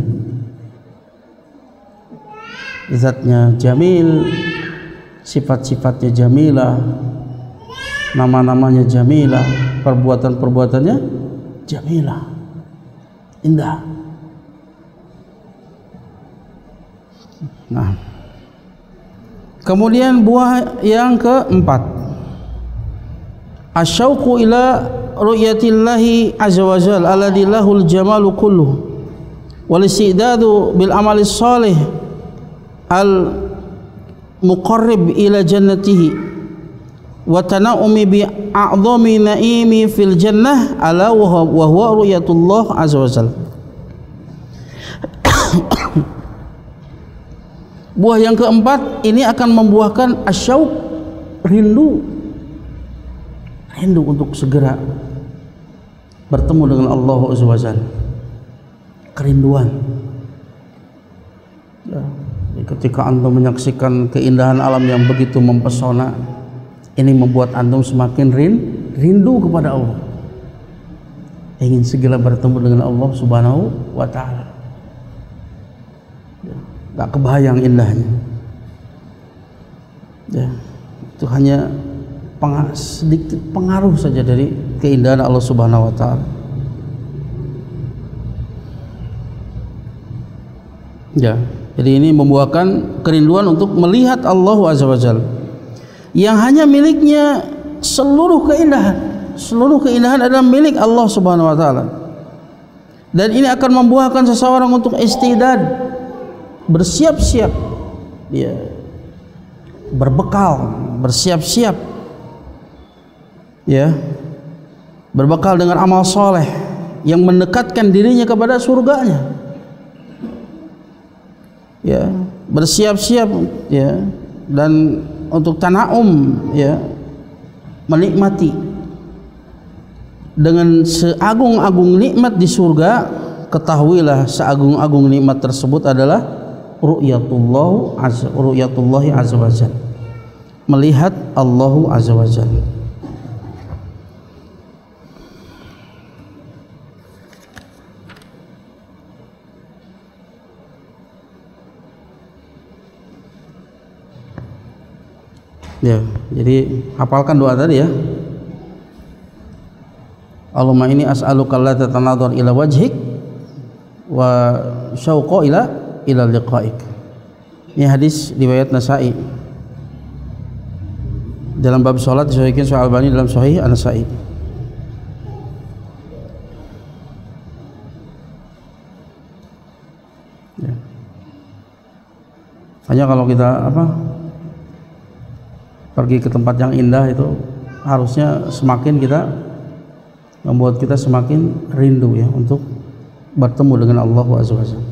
zatnya jamil, sifat-sifatnya jamilah, nama-namanya jamilah, perbuatan-perbuatannya jamilah, indah. Nah, kemudian buah yang keempat, asyauqu ila ru'yatillahi azza wa jalla alladzi lahul jamalu kulluh wal istidadu bil amali shalih al muqarrib ila jannatihi wa tana'umi bi a'dhami na'imi fil jannah ala wa huwa ru'yatullah azza wa jalla. Buah yang keempat ini akan membuahkan asyauq, rindu untuk segera bertemu dengan Allah Azza wa Jalla. Kerinduan ya, ketika antum menyaksikan keindahan alam yang begitu mempesona, ini membuat antum semakin rindu kepada Allah, ingin segera bertemu dengan Allah Subhanahu wa Ta'ala. Gak kebayang indahnya ya, itu hanya sedikit pengaruh saja dari keindahan Allah Subhanahu wa Ta'ala. Ya, jadi ini membuahkan kerinduan untuk melihat Allah Azza wa Jalla yang hanya miliknya seluruh keindahan. Seluruh keindahan adalah milik Allah Subhanahu wa Ta'ala, dan ini akan membuahkan seseorang untuk istidad, bersiap-siap ya, berbekal, bersiap-siap ya, berbekal dengan amal soleh yang mendekatkan dirinya kepada surganya ya, bersiap-siap ya, dan untuk tanaum ya, menikmati dengan seagung-agung nikmat di surga. Ketahuilah seagung-agung nikmat tersebut adalah ru'yatullahi azza wa jalla, melihat Allah azza wa jalla. Ya, jadi hafalkan doa tadi ya. Allahumma inni as'aluka alla tatanadhar ila wajhik wa syauqa ila liqa'ik. Ini hadis riwayat Nasa'i. dalam bab salat disahihkan Syekh Albani dalam Sahih An-Nasa'i. Ya. Hanya kalau kita pergi ke tempat yang indah itu harusnya semakin kita membuat kita semakin rindu ya untuk bertemu dengan Allah Azza wa Jalla.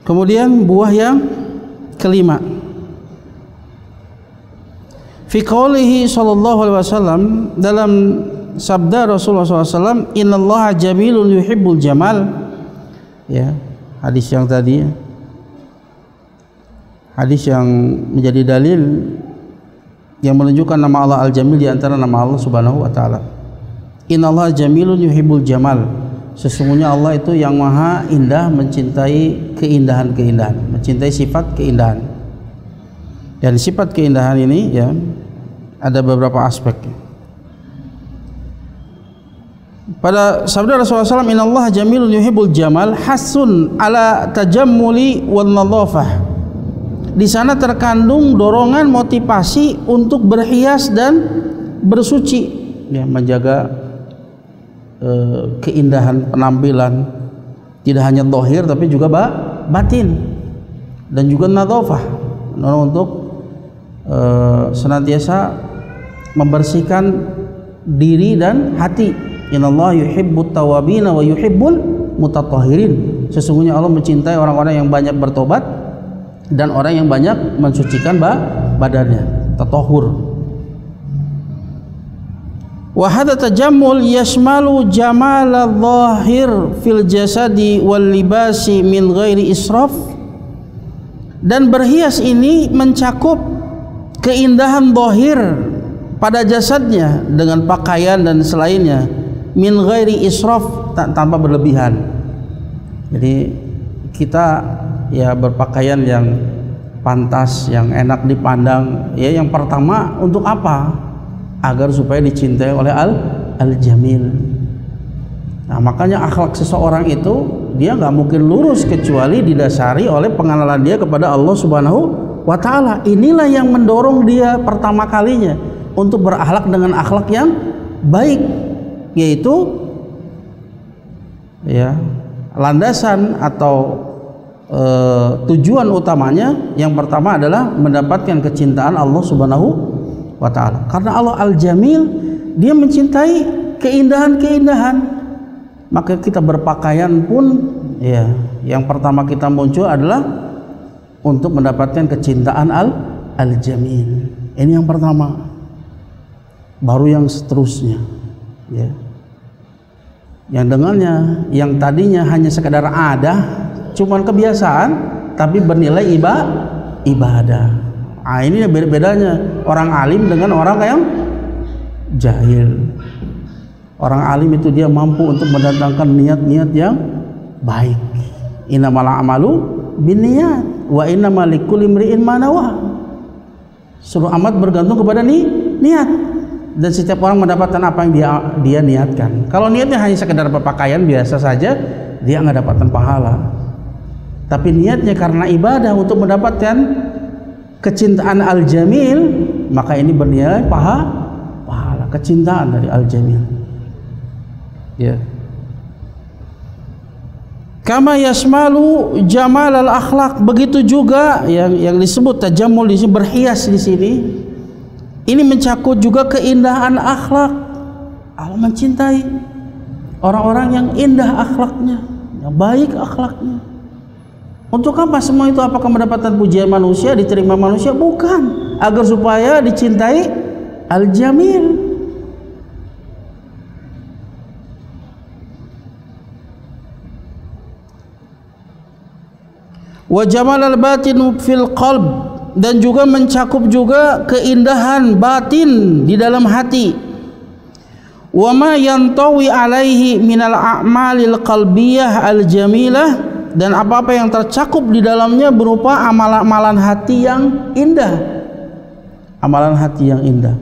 Kemudian buah yang kelima, fi qoulihi sallallahu alaihi wasallam, dalam sabda Rasulullah SAW, innallaha jamilun yuhibbul jamal. Ya, hadis yang tadi, hadis yang menjadi dalil yang menunjukkan nama Allah Al-Jamil di antara nama Allah Subhanahu wa taala. Innallaha jamilun yuhibbul jamal. Sesungguhnya Allah itu yang maha indah, mencintai keindahan-keindahan, mencintai sifat keindahan. Dan sifat keindahan ini ya ada beberapa aspek. Pada sabda Rasulullah SAW, innallaha jamilun yuhibbul jamal, hasun ala tajammuli wan nadhafah. Di sana terkandung dorongan motivasi untuk berhias dan bersuci, ya, menjaga keindahan penampilan, tidak hanya zahir tapi juga batin, dan juga nadhafah, untuk senantiasa membersihkan diri dan hati. Innallaha yuhibbut tawabina wa yuhibbul mutatahhirin. Sesungguhnya Allah mencintai orang-orang yang banyak bertobat dan orang yang banyak mensucikan badannya, tatahur. Wa hadha tajammul yashmalu jamal adh-dhahir fil jasadi wal libasi min ghairi israf. Dan berhias ini mencakup keindahan zahir pada jasadnya dengan pakaian dan selainnya, min ghairi israf, tanpa berlebihan. Jadi kita ya berpakaian yang pantas, yang enak dipandang, ya yang pertama untuk apa? Agar supaya dicintai oleh Al-Jamil. Nah, makanya akhlak seseorang itu dia nggak mungkin lurus kecuali didasari oleh pengenalan dia kepada Allah Subhanahu wa taala. Inilah yang mendorong dia pertama kalinya untuk berakhlak dengan akhlak yang baik, yaitu ya landasan atau tujuan utamanya yang pertama adalah mendapatkan kecintaan Allah Subhanahu wa ta'ala. Karena Allah Al-Jamil, dia mencintai keindahan-keindahan, maka kita berpakaian pun ya yang pertama kita muncul adalah untuk mendapatkan kecintaan Al-Jamil. Ini yang pertama, baru yang seterusnya ya, yang dengannya yang tadinya hanya sekedar ada, cuman kebiasaan, tapi bernilai ibadah. Nah, ini bedanya orang alim dengan orang yang jahil. Orang alim itu dia mampu untuk mendatangkan niat-niat yang baik. Innamal a'malu binniyat wa innamal likulli imri'in ma nawa. Seluruh amat bergantung kepada niat, dan setiap orang mendapatkan apa yang dia niatkan. Kalau niatnya hanya sekedar berpakaian biasa saja, dia nggak dapatkan pahala. Tapi niatnya karena ibadah untuk mendapatkan kecintaan Al-Jamil, maka ini bernilai pahala kecintaan dari Al-Jamil. Ya. Kama yasmalu jamal al-akhlaq, begitu juga yang disebut tajammul di sini, berhias di sini. Ini mencakup juga keindahan akhlak. Allah mencintai orang-orang yang indah akhlaknya, yang baik akhlaknya. Untuk apa semua itu? Apakah mendapatkan pujian manusia, diterima manusia? Bukan, agar supaya dicintai Al-Jamil. Wa jamal al-batin fil qalb, dan juga mencakup juga keindahan batin di dalam hati. Wa ma yantawi alaihi minal a'malil qalbiyah al-jamilah, dan apa-apa yang tercakup di dalamnya berupa amalan-amalan hati yang indah. Amalan hati yang indah,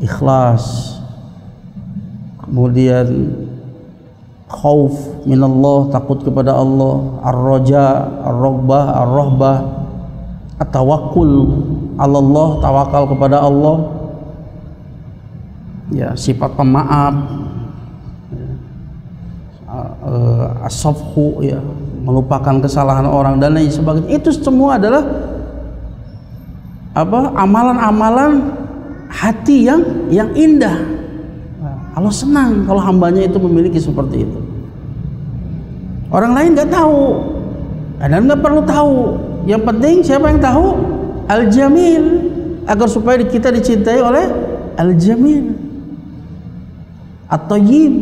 ikhlas, kemudian khauf minallah, takut kepada Allah, ar-raja, ar-raghbah, ar-rahbah, at-tawakkul 'ala Allah, tawakal kepada Allah, ya, sifat pemaaf, as-safhu, ya, melupakan kesalahan orang dan lain sebagainya. Itu semua adalah amalan-amalan hati yang indah. Allah senang kalau hambanya itu memiliki seperti itu. Orang lain nggak tahu dan nggak perlu tahu. Yang penting siapa yang tahu? Al-Jamil, agar supaya kita dicintai oleh Al-Jamil, At-Thayyib,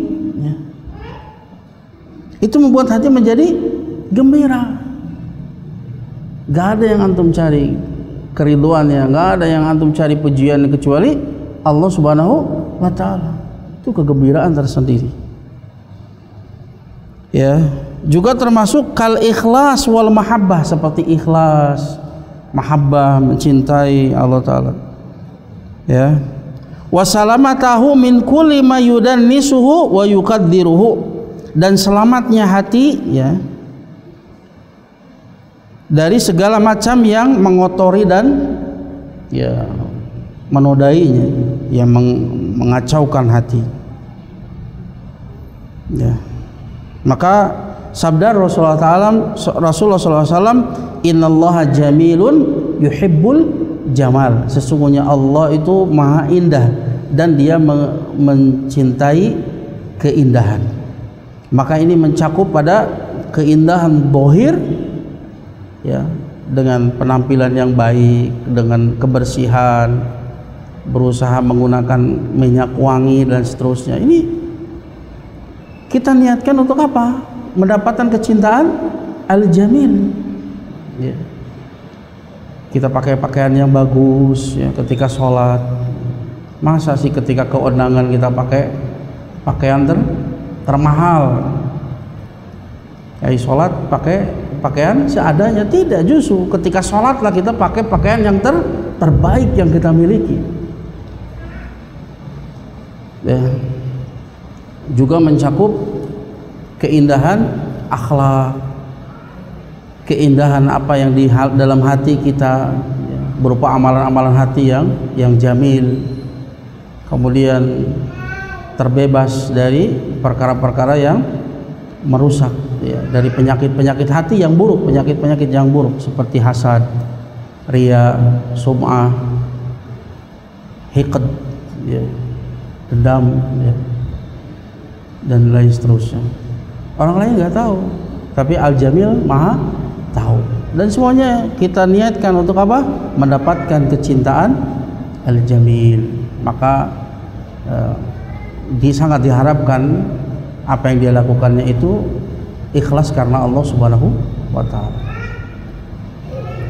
ya. Itu membuat hati menjadi gembira. Gak ada yang antum cari keriduannya, gak ada yang antum cari pujian kecuali Allah Subhanahu wa Ta'ala. Itu kegembiraan tersendiri, ya. Juga termasuk kal ikhlas wal mahabbah, seperti ikhlas, mahabbah, mencintai Allah Ta'ala, ya. Wasalamatahu min kulli ma yudannisuhu wa yukaddiruhu, dan selamatnya hati, ya, dari segala macam yang mengotori dan, ya, menodainya, yang mengacaukan hati, ya. Maka sabda Rasulullah SAW, innallaha jamilun yuhibbul jamal, sesungguhnya Allah itu maha indah dan dia mencintai keindahan. Maka ini mencakup pada keindahan zahir, ya, dengan penampilan yang baik, dengan kebersihan, berusaha menggunakan minyak wangi dan seterusnya. Ini kita niatkan untuk apa? Mendapatkan kecintaan Al-Jamil, ya. Kita pakai pakaian yang bagus, ya, ketika sholat. Masa sih ketika keundangan kita pakai pakaian termahal? Kayak sholat pakai pakaian seadanya? Tidak, justru ketika sholatlah kita pakai pakaian yang terbaik yang kita miliki, ya. Juga mencakup keindahan akhlak, keindahan apa yang di dalam hati kita, ya, berupa amalan-amalan hati yang jamil, kemudian terbebas dari perkara-perkara yang merusak, ya, dari penyakit-penyakit hati yang buruk, penyakit-penyakit yang buruk seperti hasad, riya, sum'ah, hiqd, ya, dendam, ya, dan lain seterusnya. Orang lain nggak tahu, tapi Al-Jamil maha tahu. Dan semuanya kita niatkan untuk apa? Mendapatkan kecintaan Al-Jamil. Maka sangat diharapkan apa yang dia lakukannya itu ikhlas karena Allah Subhanahu wa Ta'ala.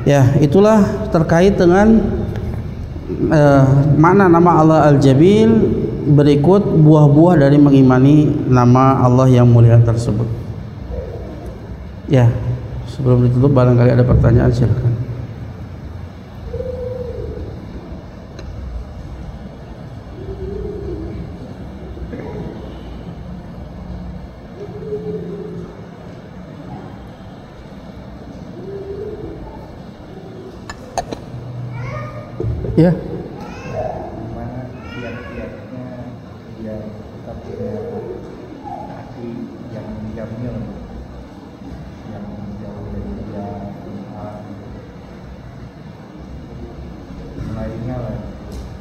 Ya, itulah terkait dengan makna nama Allah Al-Jamil. Berikut buah-buah dari mengimani nama Allah yang mulia tersebut. Ya, sebelum ditutup barangkali ada pertanyaan, silakan. Ya.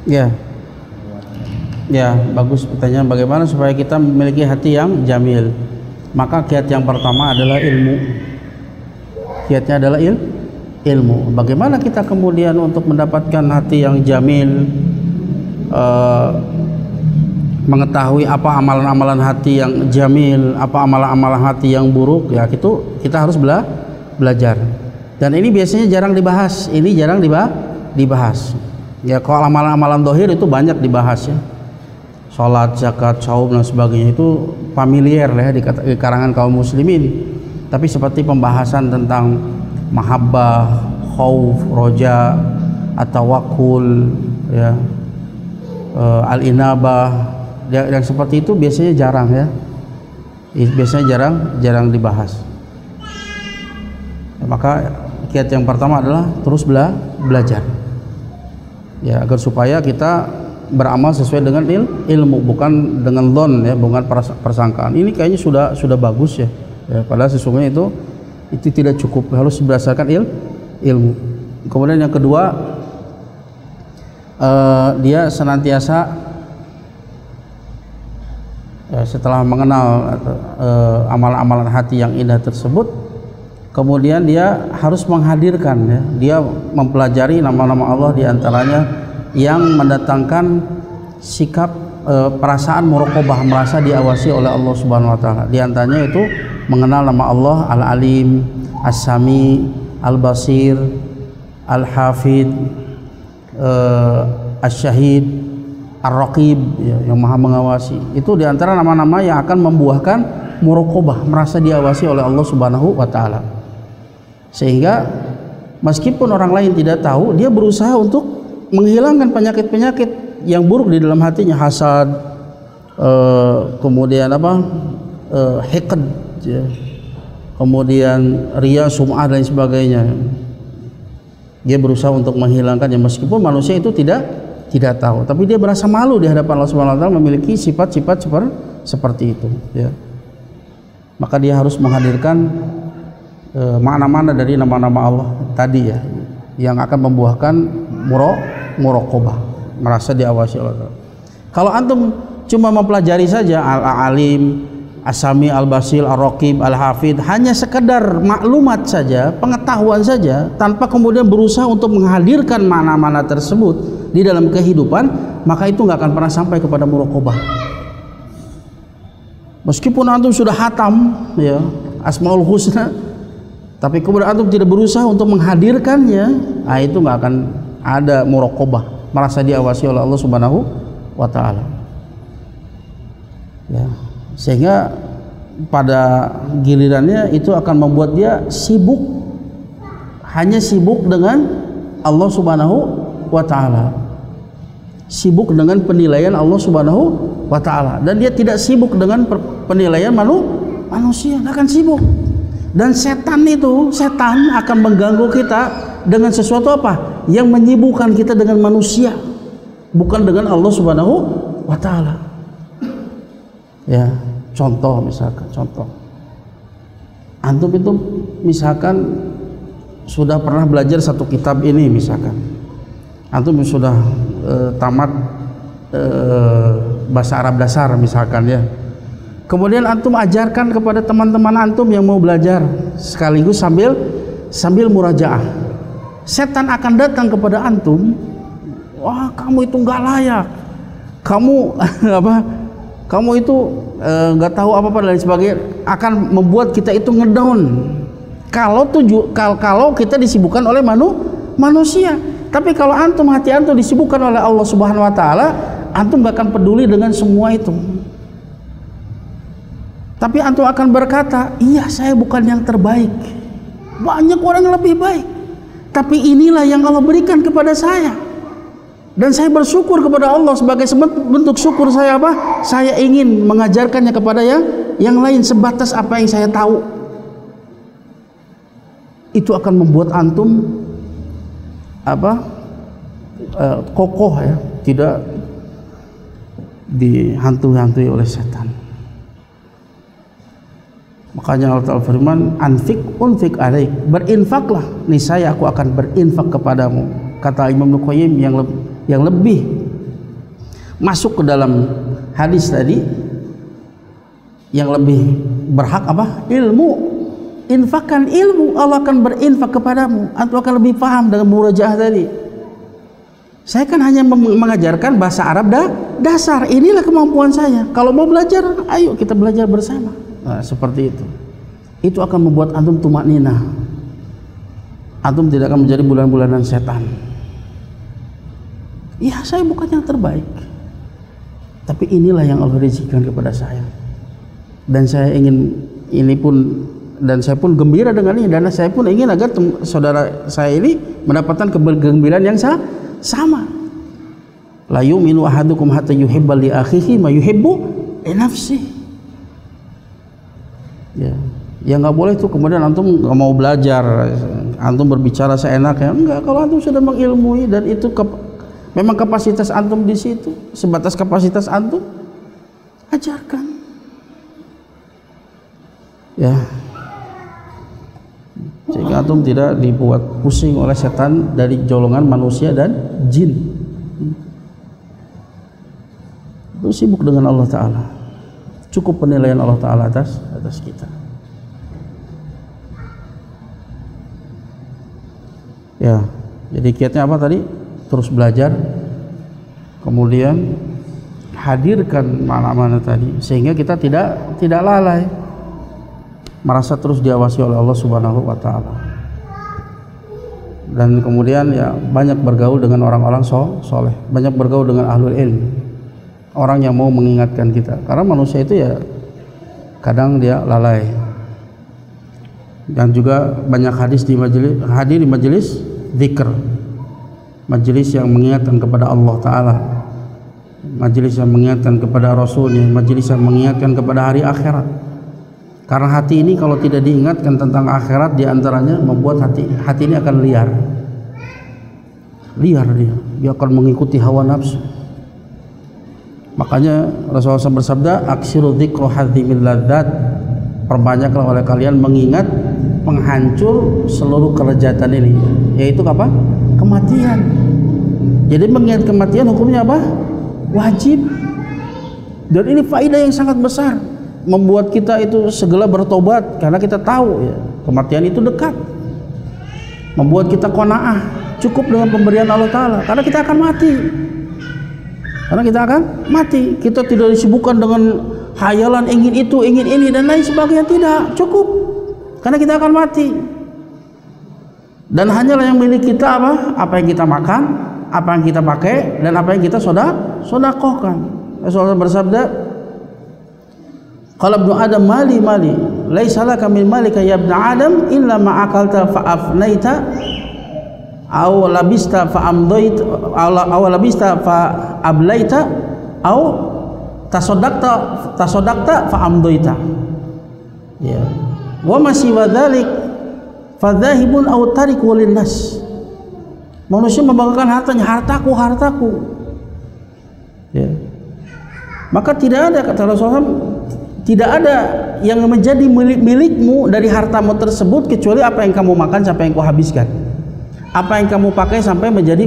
Ya, ya, bagus pertanyaan. Bagaimana supaya kita memiliki hati yang jamil? Maka kiat yang pertama adalah ilmu. Kiatnya adalah ilmu. Bagaimana kita kemudian untuk mendapatkan hati yang jamil, mengetahui apa amalan-amalan hati yang jamil, apa amalan-amalan hati yang buruk, ya, itu kita harus belajar. Dan ini biasanya jarang dibahas. Ini jarang dibahas. Ya, kalau amalan-amalan dohir itu banyak dibahas, ya. Sholat, zakat, saum dan sebagainya itu familiar lah, ya, di karangan kaum muslimin. Tapi seperti pembahasan tentang mahabbah, khauf, roja, at-tawakkul, ya, al-inabah, yang seperti itu biasanya jarang, ya. biasanya jarang dibahas. Maka kiat yang pertama adalah terus belajar, ya, agar supaya kita beramal sesuai dengan ilmu, bukan dengan dhon, ya, bukan persangkaan. Ini kayaknya sudah bagus, ya, padahal sesungguhnya itu tidak cukup, harus berdasarkan ilmu. Kemudian yang kedua, dia senantiasa setelah mengenal amalan-amalan hati yang indah tersebut, kemudian dia harus menghadirkan, ya, dia mempelajari nama-nama Allah, diantaranya yang mendatangkan sikap perasaan muraqabah, merasa diawasi oleh Allah Subhanahu Wa Taala. Diantaranya itu mengenal nama Allah Al-Alim, As-Sami, Al-Basir, Al-Hafid, As-Syahid, Ar-Raqib, ya, yang maha mengawasi. Itu diantara nama-nama yang akan membuahkan muraqabah, merasa diawasi oleh Allah Subhanahu Wa Taala. Sehingga meskipun orang lain tidak tahu, dia berusaha untuk menghilangkan penyakit-penyakit yang buruk di dalam hatinya, hasad, kemudian hiqd, ya, kemudian riya, sum'ah dan sebagainya. Dia berusaha untuk menghilangkannya meskipun manusia itu tidak tahu, tapi dia merasa malu di hadapan Allah Subhanahu Wa Taala memiliki sifat-sifat seperti itu, ya. Maka dia harus menghadirkan makna-makna dari nama-nama Allah tadi, ya, yang akan membuahkan muraqabah, merasa diawasi Allah. Kalau antum cuma mempelajari saja Al-Alim, As-Sami, Al-Basir, Ar-Raqib, Al-Hafid, hanya sekedar maklumat saja, pengetahuan saja, tanpa kemudian berusaha untuk menghadirkan makna-makna tersebut di dalam kehidupan, maka itu nggak akan pernah sampai kepada muraqabah. Meskipun antum sudah hatam, ya, Asmaul Husna, tapi kemudian antum tidak berusaha untuk menghadirkannya, nah itu nggak akan ada muraqabah, merasa diawasi oleh Allah Subhanahu Wa Taala, ya. Sehingga pada gilirannya itu akan membuat dia sibuk, hanya sibuk dengan Allah Subhanahu Wa Taala, sibuk dengan penilaian Allah Subhanahu Wa Taala, dan dia tidak sibuk dengan penilaian manusia, nggak akan sibuk. Dan setan akan mengganggu kita dengan sesuatu apa? Yang menyibukkan kita dengan manusia, bukan dengan Allah Subhanahu Wa Taala. Ya, misalkan contoh. Antum itu misalkan sudah pernah belajar satu kitab ini, misalkan. Antum sudah tamat bahasa Arab dasar misalkan, ya. Kemudian antum ajarkan kepada teman-teman antum yang mau belajar sekaligus sambil murajaah. Setan akan datang kepada antum, wah, kamu itu nggak layak, kamu kamu itu nggak tahu apa-apa dan sebagainya, akan membuat kita itu ngedown. Kalau kita disibukkan oleh manusia, tapi kalau hati antum disibukkan oleh Allah Subhanahu Wa Taala, antum nggak akan peduli dengan semua itu. Tapi antum akan berkata, iya, saya bukan yang terbaik, banyak orang yang lebih baik, tapi inilah yang Allah berikan kepada saya, dan saya bersyukur kepada Allah. Sebagai bentuk syukur saya saya ingin mengajarkannya kepada yang lain sebatas apa yang saya tahu. Itu akan membuat antum kokoh, ya, tidak dihantui oleh setan. Makanya Allah Ta'ala firman, unfik alaik, berinfaklah, niscaya aku akan berinfak kepadamu. Kata Imam Qayyim yang lebih masuk ke dalam hadis tadi, yang lebih berhak ilmu. Infakkan ilmu, Allah akan berinfak kepadamu. Antum akan lebih paham dengan murajaah tadi. Saya kan hanya mengajarkan bahasa Arab dasar, inilah kemampuan saya. Kalau mau belajar, ayo kita belajar bersama. Nah, seperti itu. Itu akan membuat antum tumakninah. Antum tidak akan menjadi bulan-bulanan setan. Ya, saya bukan yang terbaik, tapi inilah yang Allah rezekikan kepada saya. Dan saya ingin dan saya pun gembira dengan ini, dan saya pun ingin agar saudara saya ini mendapatkan kegembiraan yang sama. La yu'minu ahadukum hatta yuhibba li akhihi ma yuhibbu li nafsihi. Ya, ya nggak boleh tuh kemudian antum nggak mau belajar, antum berbicara seenaknya. Enggak, kalau antum sudah mengilmui dan itu memang kapasitas antum di situ, sebatas kapasitas antum, ajarkan. Ya, sehingga antum tidak dibuat pusing oleh setan dari golongan manusia dan jin. Itu sibuk dengan Allah Ta'ala. Cukup penilaian Allah Ta'ala atas kita. Ya, jadi kiatnya apa tadi? Terus belajar, kemudian hadirkan mana-mana tadi, sehingga kita tidak lalai, merasa terus diawasi oleh Allah Subhanahu wa Ta'ala. Dan kemudian ya banyak bergaul dengan orang-orang soleh, banyak bergaul dengan ahlul ilmi, orang yang mau mengingatkan kita, karena manusia itu ya kadang dia lalai. Dan juga banyak hadir di majelis zikr, majelis yang mengingatkan kepada Allah Ta'ala, majelis yang mengingatkan kepada Rasulnya, majelis yang mengingatkan kepada hari akhirat. Karena hati ini kalau tidak diingatkan tentang akhirat, diantaranya membuat hati ini akan liar dia akan mengikuti hawa nafsu. Makanya Rasulullah SAW bersabda, aksiru dzikru hadzimil ladzat, perbanyaklah oleh kalian mengingat penghancur seluruh kelezatan ini, yaitu apa? Kematian. Jadi mengingat kematian hukumnya apa? Wajib. Dan ini faedah yang sangat besar, membuat kita itu segera bertobat, karena kita tahu ya, kematian itu dekat. Membuat kita qanaah, cukup dengan pemberian Allah Ta'ala, karena kita akan mati. Kita tidak disibukkan dengan hayalan ingin itu, ingin ini dan lain sebagainya, tidak, cukup, karena kita akan mati. Dan hanyalah yang milik kita apa yang kita makan, apa yang kita pakai, dan apa yang kita sodakohkan. Rasulullah bersabda, qala ibnu adam mali laisa laka min malika ya ibnu adam illa ma akalta fa afnaita aw labista fa amdaita aw labista fa ablaita aw tasaddaqta fa amdaita. Ya, wa masih dzalik fa dzahibun aw tariku linnas. Manusia membanggakan hartanya, hartaku. Ya. Maka tidak ada, kata Rasulullah, tidak ada yang menjadi milikmu dari hartamu tersebut kecuali apa yang kamu makan sampai yang kau habiskan, apa yang kamu pakai sampai menjadi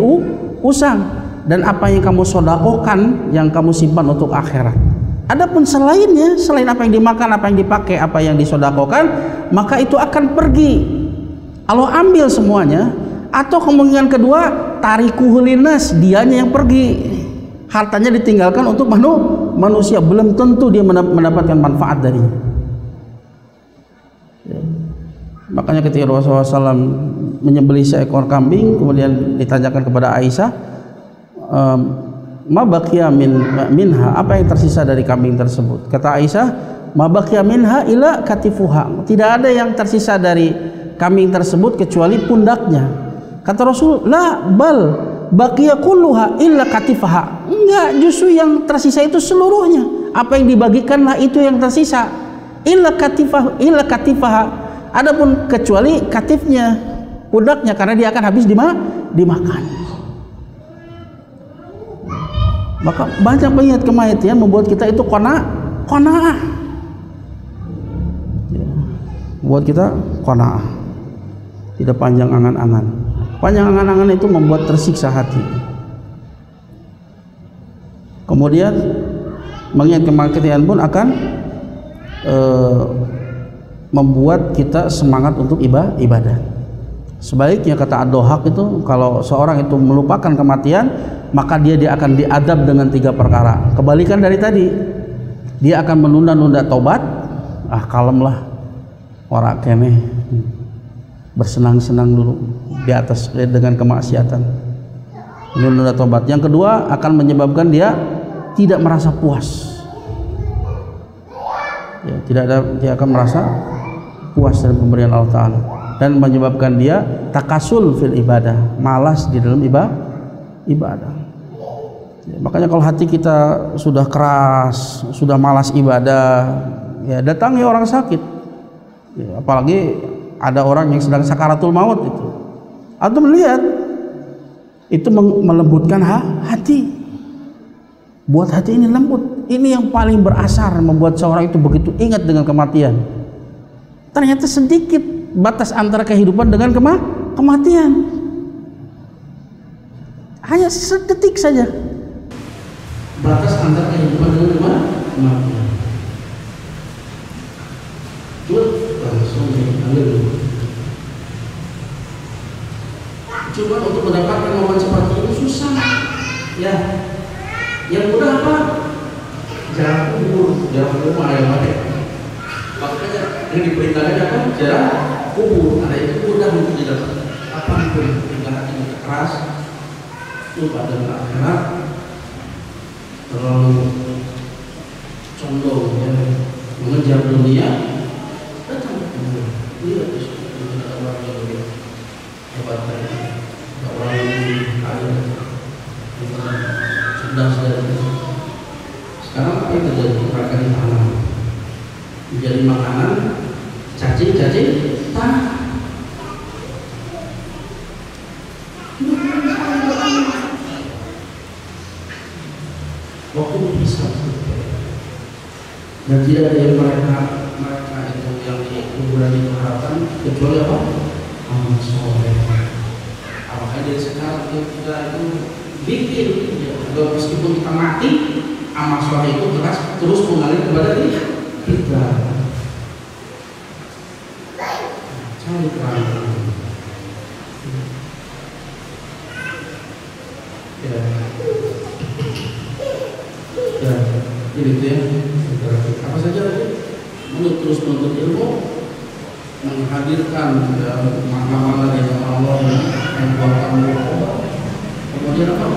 usang, dan apa yang kamu sodakohkan yang kamu simpan untuk akhirat. Adapun selainnya, selain apa yang dimakan, apa yang dipakai, apa yang disodakohkan, maka itu akan pergi. Allah ambil semuanya. Atau kemungkinan kedua, tarikuhu linnas, dianya yang pergi, hartanya ditinggalkan untuk manusia, belum tentu dia mendapatkan manfaat darinya. Ya. Makanya ketika Rasulullah SAW menyembelih seekor kambing, kemudian ditanyakan kepada Aisyah, ma baqiya minha, apa yang tersisa dari kambing tersebut? Kata Aisyah, ma baqiya minha ila katifuha, tidak ada yang tersisa dari kambing tersebut kecuali pundaknya. Kata Rasul, la bal baqiya kulluha illa katifaha. Enggak, justru yang tersisa itu seluruhnya. Apa yang dibagikanlah itu yang tersisa. Illa katifaha. Adapun kecuali katifnya, pundaknya, karena dia akan habis dimakan. Maka banyak mengingat kematian membuat kita itu qanaah. Membuat kita qanaah. Tidak panjang angan-angan. Panjang angan-angan itu membuat tersiksa hati. Kemudian mengingat kematian pun akan membuat kita semangat untuk ibadah. Sebaliknya, kata Ad-Dhahak itu, kalau seorang itu melupakan kematian, maka dia akan diadab dengan 3 perkara. Kebalikan dari tadi, dia akan menunda-nunda taubat. Kalemlah, ora keneh, bersenang-senang dulu di atas dengan kemaksiatan, menunda tobat. Yang kedua, akan menyebabkan dia tidak merasa puas. Ya, dia akan merasa puas dari pemberian Allah Ta'ala, dan menyebabkan dia takasul fil ibadah, malas di dalam ibadah. Ya, makanya kalau hati kita sudah keras, sudah malas ibadah, ya datangi orang sakit, Ya, apalagi ada orang yang sedang sakaratul maut itu. Antum melihat itu melembutkan hati. Buat hati ini lembut. Ini yang paling berasar membuat seorang itu begitu ingat dengan kematian. Ternyata sedikit batas antara kehidupan dengan kematian. Hanya sedetik saja batas antara kehidupan dengan kematian. Coba untuk mendapatkan momen seperti itu susah. Ya, yang mudah apa? Jarak kubur ada yang pakai. Makanya yang diperintahkan apa? Jarak kubur. Ada itu mudah untuk didapat. Apapun ketika hati keras, lupa dengan akhirat, terlalu condong ya mengejar dunia, datang ke kubur. Lihat di situ ada orang yang lebih hebat dari orang yang ada cerdas dari itu. Sekarang apa yang terjadi? Mereka ditanam menjadi makanan cacing tanah. Waktu berpisah dan tidak ada yang mereka itu yang di kuburan itu harapkan kecuali apa? Amal soleh. Apakah dari sekarang kita itu bikin ya, meskipun kita mati, amal soleh itu terus mengalir kepada kita. Cari terang. Ya, jadi itu ya. Apa saja terus menuntut ilmu, menghadirkan makna-makna dari Allah yang buat kamu. Kemudian apa?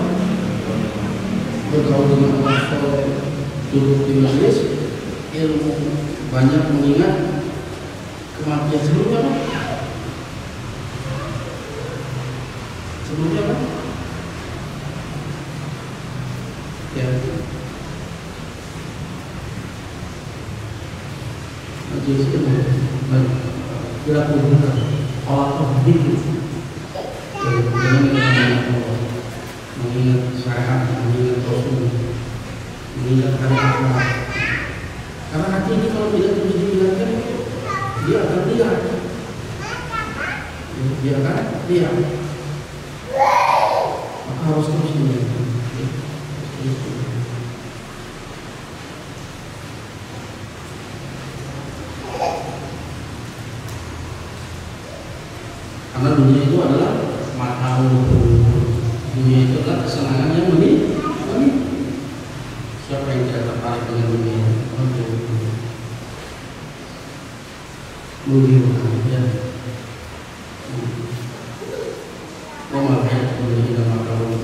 Bergaul dengan Allah, duduk di majelis ilmu, banyak mengingat kematian. Sebelumnya apa? Sebelumnya apa? Ya. Majelis ilmu, tidak benar. Allah dikit. Mengingat syariat, mengingat Rasul, mengingat hari akhirat. Karena hati ini kalau tidak terus diingatkan, dia akan lihat. Dia akan lihat. Maka harus terus diingatkan. Karena dunia itu adalah mata'ul. Dunia itu adalah kesenangan yang menit. Siapa yang tidak tertarik dengan dunia? Dunia ya. Memakai dunia dan mata'ul.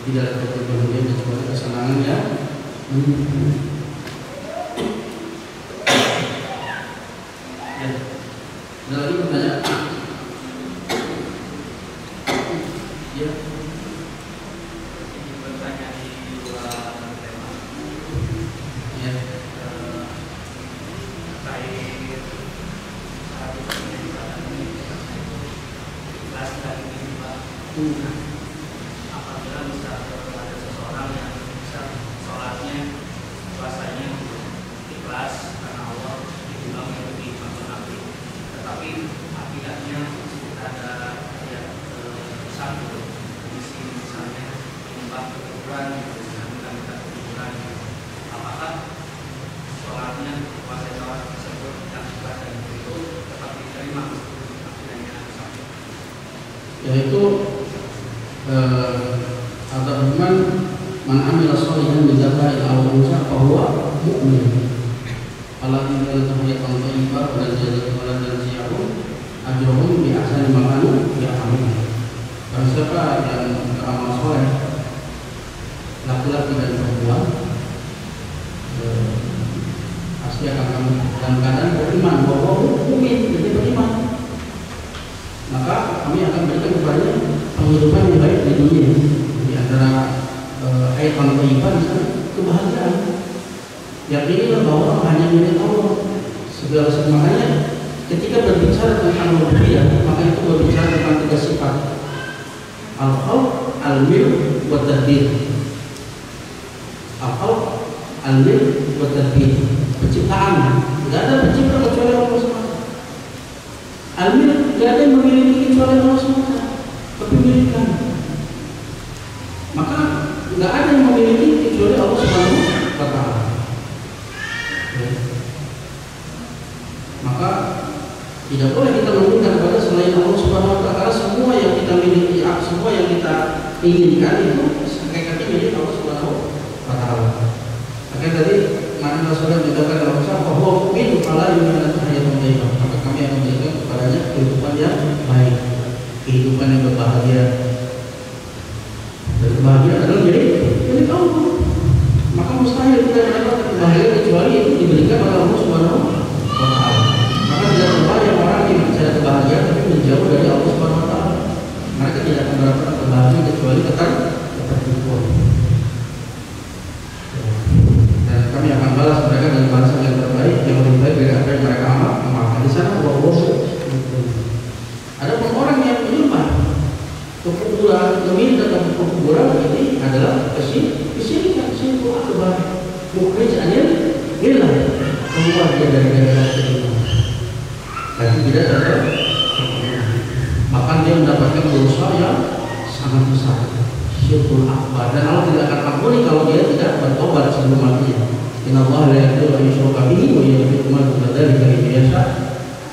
Tidak ada dunia kecuali kesenangan ya. Ya. Ada lagi pertanyaan? Ya. Bertanya di luar tema. Ya. Terkait saat ini ikhlas dari ini Pak. Apabila misalnya ada seseorang yang bisa sholatnya, puasanya ikhlas karena Allah dibilang yang lebih mengapi, tetapi akidahnya ada ya satu misi misalnya menyembah kekuburan, minta kuburan, apakah sholatnya puasa sholat tersebut yang ikhlas dan itu tetap diterima akidahnya satu? Yaitu ada firman man amila sholihan min dzakarin aw unsa fa huwa mu'min. Alladzi kana tahiyatan thayyibah wa jazaa wa la tajzi'u ajruhum bi ahsani ma kanu ya'malun. Barang siapa yang beramal soleh, laki-laki dan perempuan, pasti akan kami dalam keadaan beriman bahwa mukmin, jadi beriman, maka kami akan berikan kepadanya penghidupan yang baik di dunia. Di antara ayat thayyibah kebahagiaan. Yakinilah bahwa hanya milik Allah segala semuanya. ketika berbicara tentang rububiyah, maka itu berbicara tentang 3 sifat: al-khalq, al-milk, wa tadbir. Al-khalq, al-milk, wa tadbir. Penciptaan, tidak ada pencipta kecuali Allah SWT. Al-milk, tidak ada yang memiliki kecuali Allah SWT. Kepemilikan, maka tidak ada yang memiliki kecuali Allah SWT. Maka tidak boleh kita meminta kepada selain Allah Subhanahu wa taala. Semua yang kita miliki, semua yang kita inginkan itu hakikatnya milik Allah Subhanahu wa taala. Maka tadi mana Rasulullah menyatakan dalam usaha bahwa min fala yu'minu hayatun thayyibah. Maka kami akan memberikan kepadanya kehidupan yang baik, kehidupan yang berbahagia. Dan kebahagiaan adalah milik Allah. Maka mustahil kita mendapatkan kebahagiaan kecuali itu diberikan oleh Allah Subhanahu wa taala. Maka tidak terbayang orang yang mencari kebahagiaan tapi menjauh dari Allah Subhanahu wa taala. Mereka tidak akan mendapatkan kebahagiaan kecuali ketertipuan. Dan kami akan balas mereka dengan balasan yang terbaik, yang lebih baik dari apa yang mereka amalkan. Di sana ada orang yang menyembah kekuburan, meminta ke kekuburan, ini adalah kesyirikan, syirik akbar. Mukhrij anil billah, keluar dia dari daerah itu. Tapi tidak ada, bahkan dia mendapatkan dosa yang sangat besar, syirkul akbar. Dan Allah tidak akan ampuni kalau dia tidak bertobat sebelum matinya. Inna Allah la yaghfiru an yushraka bihi wa yaghfiru ma duna dzalika liman yasha.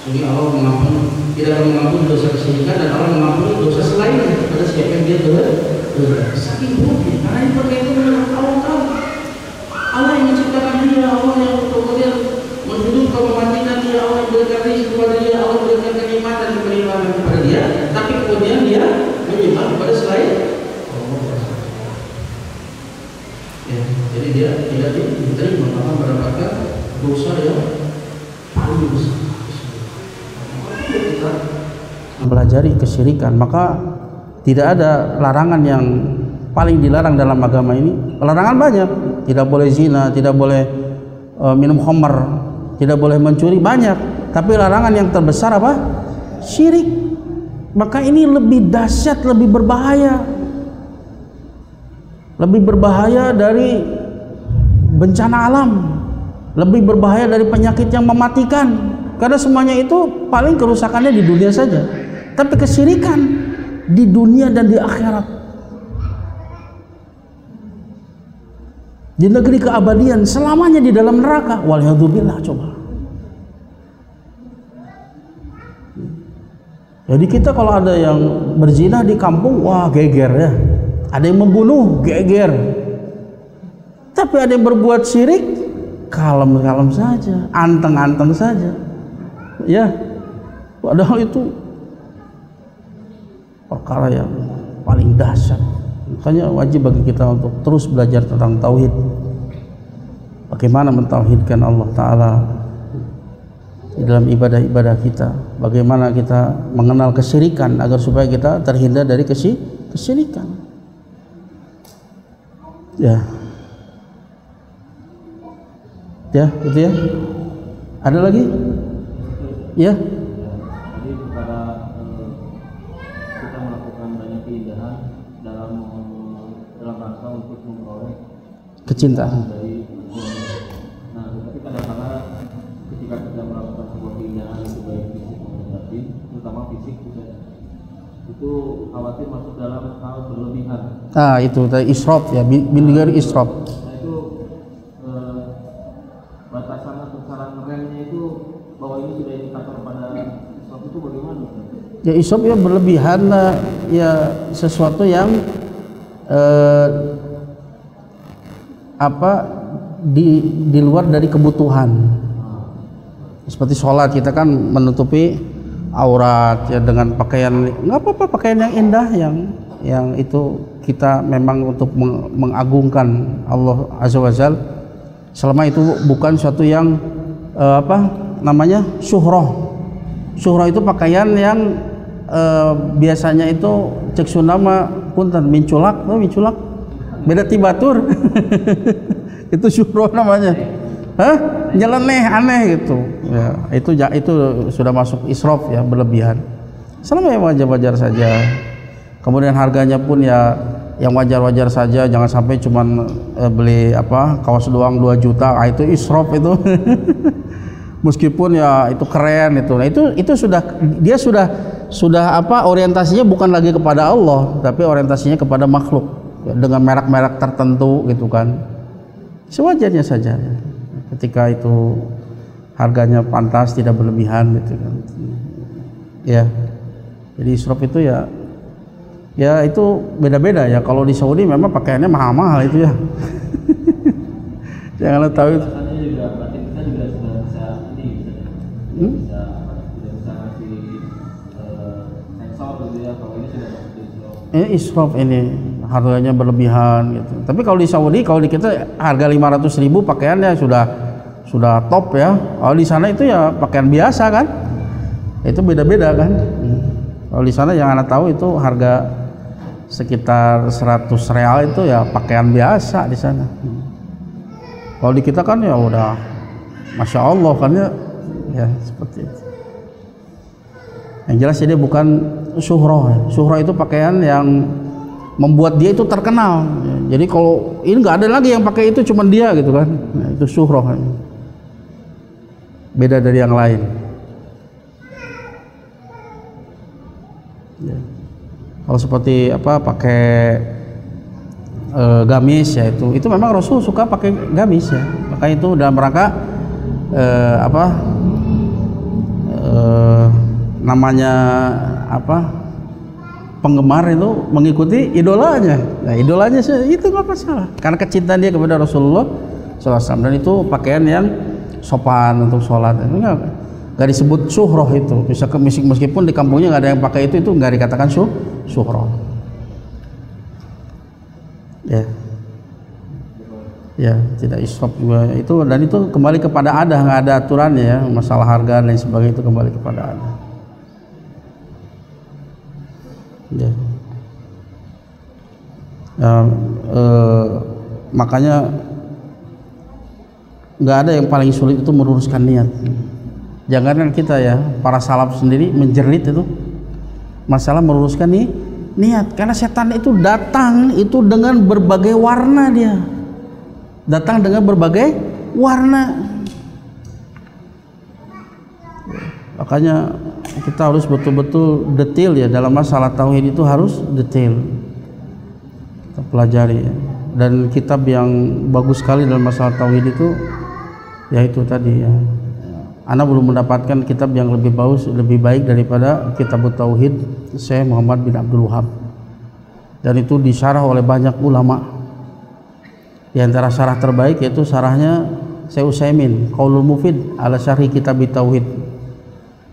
Jadi Allah mengampuni, tidak mengampuni dosa kesyirikan, dan Allah mengampuni dosa selainnya kepada siapa yang dia berbuat. Saking buruknya, karena yang berkaitan dengan Allah Taala. Allah yang menciptakan dia, Allah yang kemudian menghidupkan, mematikan dia, Allah yang berikan rezeki kepada dia, Allah berikan kenikmatan dan kelimpahan kepada dia, tapi kemudian dia menyembah kepada selain Allah. Ya, jadi dia tidak diterima, maka mendapatkan dosa yang paling besar. Kita mempelajari kesyirikan, maka tidak ada larangan yang paling dilarang dalam agama ini. Larangan banyak, tidak boleh zina, tidak boleh minum khamr, tidak boleh mencuri, banyak. Tapi larangan yang terbesar apa? Syirik. Maka ini lebih dahsyat, lebih berbahaya, lebih berbahaya dari bencana alam, lebih berbahaya dari penyakit yang mematikan. Karena semuanya itu paling kerusakannya di dunia saja. Tapi kesyirikan di dunia dan di akhirat, di negeri keabadian, selamanya di dalam neraka. Waliyadzubillah. Coba. Jadi kita kalau ada yang berzina di kampung, wah geger ya. Ada yang membunuh, geger. Tapi ada yang berbuat syirik, kalem-kalem saja, anteng-anteng saja. Ya, padahal itu perkara yang paling dahsyat. Makanya wajib bagi kita untuk terus belajar tentang tauhid, bagaimana mentauhidkan Allah Ta'ala di dalam ibadah-ibadah kita, bagaimana kita mengenal kesyirikan agar supaya kita terhindar dari kesyirikan. Ya, gitu ya. Ada lagi? Ya. Jadi kepada kita melakukan banyak keindahan dalam rangka untuk memperoleh kecintaan dari. Nah, tapi kadang-kadang ketika kita melakukan sebuah keindahan itu baik fisik maupun batin, terutama fisik itu khawatir masuk dalam hal berlebihan. Nah, itu tadi israf ya, bingar israf. Nah, itu batasan atau saran remnya itu bahwa ini sudah indikator pada sesuatu itu bagaimana? Ya israf ya berlebihan, ya sesuatu yang di luar dari kebutuhan. Seperti sholat, kita kan menutupi aurat ya dengan pakaian, nggak apa-apa, pakaian yang indah, yang itu kita memang untuk mengagungkan Allah Azza wa Jalla, selama itu bukan suatu yang syuhroh. Syuhroh itu pakaian yang biasanya itu cek sunama punten minculak beda tibatur itu syuhroh namanya. Nyeleneh, aneh gitu. Ya, itu sudah masuk israf ya, berlebihan. Selama yang wajar-wajar saja. Kemudian harganya pun ya yang wajar-wajar saja, jangan sampai cuman beli kaos doang 2 juta, itu israf itu. Meskipun ya itu keren itu. Nah, itu sudah orientasinya bukan lagi kepada Allah, tapi orientasinya kepada makhluk ya, dengan merek-merek tertentu gitu kan. Sewajarnya saja ya. Ketika itu harganya pantas, tidak berlebihan gitu kan. Ya. Jadi israf itu ya itu beda-beda ya. Kalau di Saudi memang pakaiannya mahal-mahal itu ya. Jangan tahu itu. Ini israf, ini harganya berlebihan gitu. Tapi kalau di Saudi, kalau di kita harga 500.000 pakaiannya sudah top ya. Kalau di sana itu ya pakaian biasa kan. Itu beda-beda kan. Kalau di sana yang Anda tahu itu harga sekitar 100 real itu ya pakaian biasa di sana. Kalau di kita kan ya udah Masya Allah kan ya seperti itu. Yang jelas ini bukan syuhroh. Syuhroh itu pakaian yang membuat dia itu terkenal. Jadi kalau ini nggak ada lagi yang pakai itu, cuma dia gitu kan. Nah, itu syuhroh. Beda dari yang lain. Ya. Kalau seperti pakai gamis ya, itu memang Rasul suka pakai gamis ya. Makanya itu dalam rangka namanya penggemar itu mengikuti idolanya. Nah, idolanya itu nggak masalah karena kecintaan dia kepada Rasulullah SAW, dan itu pakaian yang sopan untuk sholat. Itu nggak disebut syuhroh itu. Meskipun di kampungnya nggak ada yang pakai itu nggak dikatakan syuhroh. Ya, tidak israf juga itu, dan itu kembali kepada ada, nggak ada aturannya ya, masalah harga dan sebagainya itu kembali kepada ada. Ya. Makanya nggak ada yang paling sulit itu meluruskan niat. Jangankan kita ya, para salaf sendiri menjerit itu masalah meluruskan niat, karena setan itu datang itu dengan berbagai warna, dia datang dengan berbagai warna. Makanya kita harus betul-betul detail ya dalam masalah tauhid, itu harus detail kita pelajari ya. Dan kitab yang bagus sekali dalam masalah tauhid itu yaitu tadi ya, Ana belum mendapatkan kitab yang lebih baik daripada kitab Tauhid Syekh Muhammad bin Abdul Wahab, dan itu disyarah oleh banyak ulama. Di antara syarah terbaik yaitu syarahnya Syekh Utsaimin, Qaulul Mufid ala Syarhi Kitab Tauhid.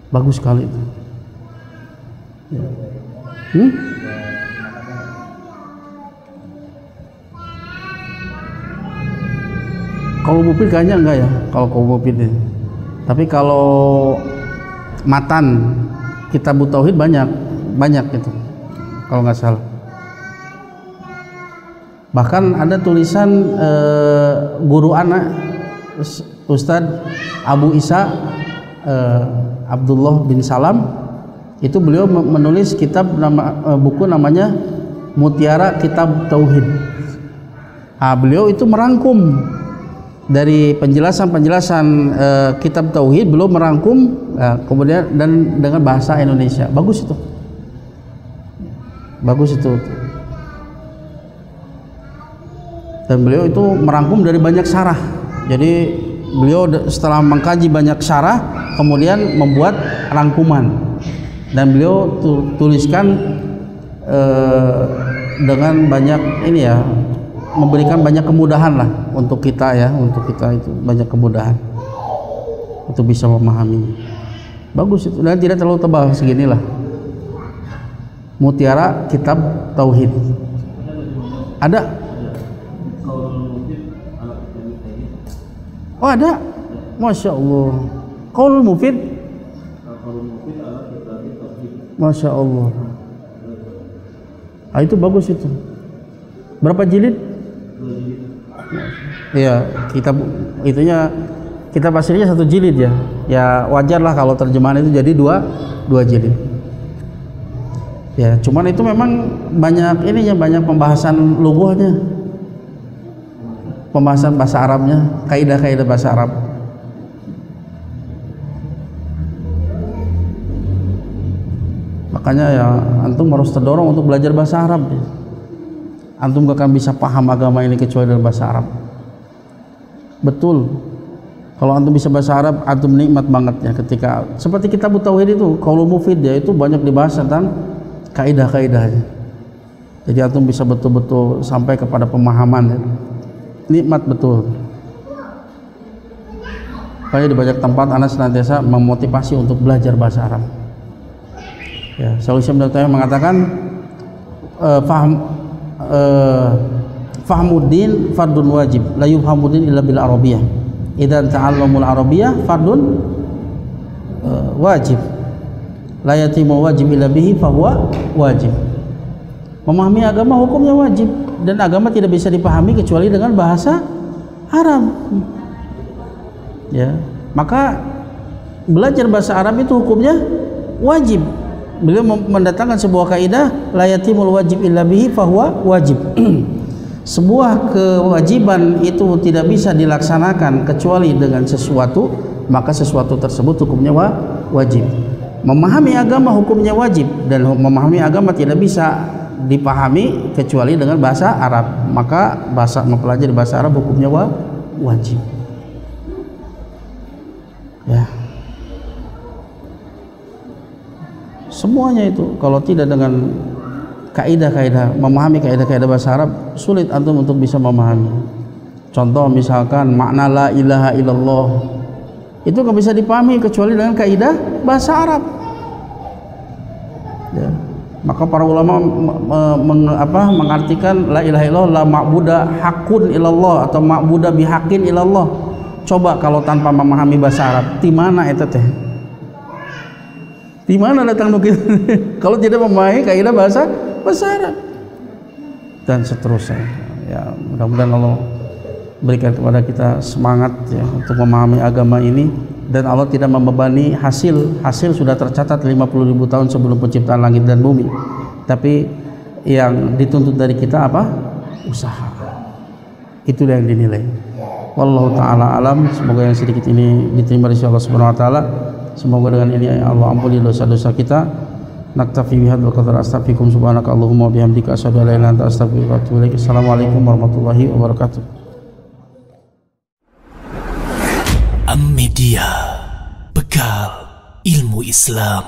Bagus sekali itu. Ya. Qaulul Mufid kayaknya enggak ya, kalau Qaulul Mufid ini. Tapi kalau matan Kitab Tauhid banyak itu, kalau nggak salah. Bahkan ada tulisan guru anak Ustadz Abu Isa Abdullah bin Salam, itu beliau menulis buku namanya Mutiara Kitab Tauhid. Beliau itu merangkum dari penjelasan kitab Tauhid, beliau merangkum kemudian dan dengan bahasa Indonesia. Bagus itu. Dan beliau itu merangkum dari banyak syarah. Jadi beliau setelah mengkaji banyak syarah, kemudian membuat rangkuman, dan beliau tuliskan dengan banyak ini ya, memberikan banyak kemudahan lah untuk kita ya, itu banyak kemudahan untuk bisa memahami. Bagus itu, dan tidak terlalu tebal, seginilah. Mutiara Kitab Tauhid. Ada? Oh ada? Masya Allah. Qaulul Mufid? Masya Allah. Itu bagus itu. Berapa jilid? 2 jilid. Iya, kitab itunya kitab aslinya 1 jilid ya. Ya wajar lah kalau terjemahan itu jadi dua jilid. Ya, cuman itu memang banyak ininya, banyak pembahasan lughahnya. Pembahasan bahasa Arabnya, kaidah-kaidah bahasa Arab. Makanya ya antum harus terdorong untuk belajar bahasa Arab. Antum gak akan bisa paham agama ini kecuali dalam bahasa Arab. Betul. Kalau antum bisa bahasa Arab, antum nikmat banget ya ketika seperti kitab tauhid itu, Qaulul Mufid ya, itu banyak dibahas tentang kaidah-kaidahnya. Jadi antum bisa betul-betul sampai kepada pemahaman ya. Nikmat betul. Makanya di banyak tempat anak senantiasa memotivasi untuk belajar bahasa Arab. Ya, Syaikhul Islam mengatakan fahmuddin fardun wajib, la yufhamuddin illa bil arabiyyah. Idza ta'allamul arabiyyah fardun wajib. La yatimu wajib illa bihi fahuwa wajib. Memahami agama hukumnya wajib, dan agama tidak bisa dipahami kecuali dengan bahasa Arab. Ya, maka belajar bahasa Arab itu hukumnya wajib. Beliau mendatangkan sebuah kaidah, la yatimul wajib illa bihi fahuwa wajib. Sebuah kewajiban itu tidak bisa dilaksanakan kecuali dengan sesuatu, maka sesuatu tersebut hukumnya wajib. Memahami agama hukumnya wajib, dan memahami agama tidak bisa dipahami kecuali dengan bahasa Arab, maka mempelajari bahasa Arab hukumnya wajib. Ya. Semuanya itu kalau tidak dengan kaidah-kaidah, memahami kaidah-kaidah bahasa Arab, sulit antum untuk bisa memahami. Contoh misalkan makna la ilaha illallah, itu nggak bisa dipahami kecuali dengan kaidah bahasa Arab. Ya. Maka para ulama mengartikan la ilaha illallah la ma'buda hakun illallah atau ma'buda bihakin illallah. Coba kalau tanpa memahami bahasa Arab, di mana eta teh? Di mana datang nukil? Kalau tidak memahami kaidah bahasa Arab dan seterusnya. Ya, mudah-mudahan Allah berikan kepada kita semangat ya untuk memahami agama ini, dan Allah tidak membebani hasil sudah tercatat 50.000 tahun sebelum penciptaan langit dan bumi. Tapi yang dituntut dari kita apa? Usaha. Itulah yang dinilai. Wallahu taala alam. Semoga yang sedikit ini diterima oleh Allah Subhanahu wa taala. Semoga dengan ini Allah ampuni dosa-dosa kita. Naktafi bihadzal qadar, astaghfirukum subhanaka Allahumma wa bihamdika asyhadu an la ilaha illa anta astaghfiruka wa atubu ilaik. Assalamualaikum warahmatullahi wabarakatuh. Am Media, bekal ilmu Islam.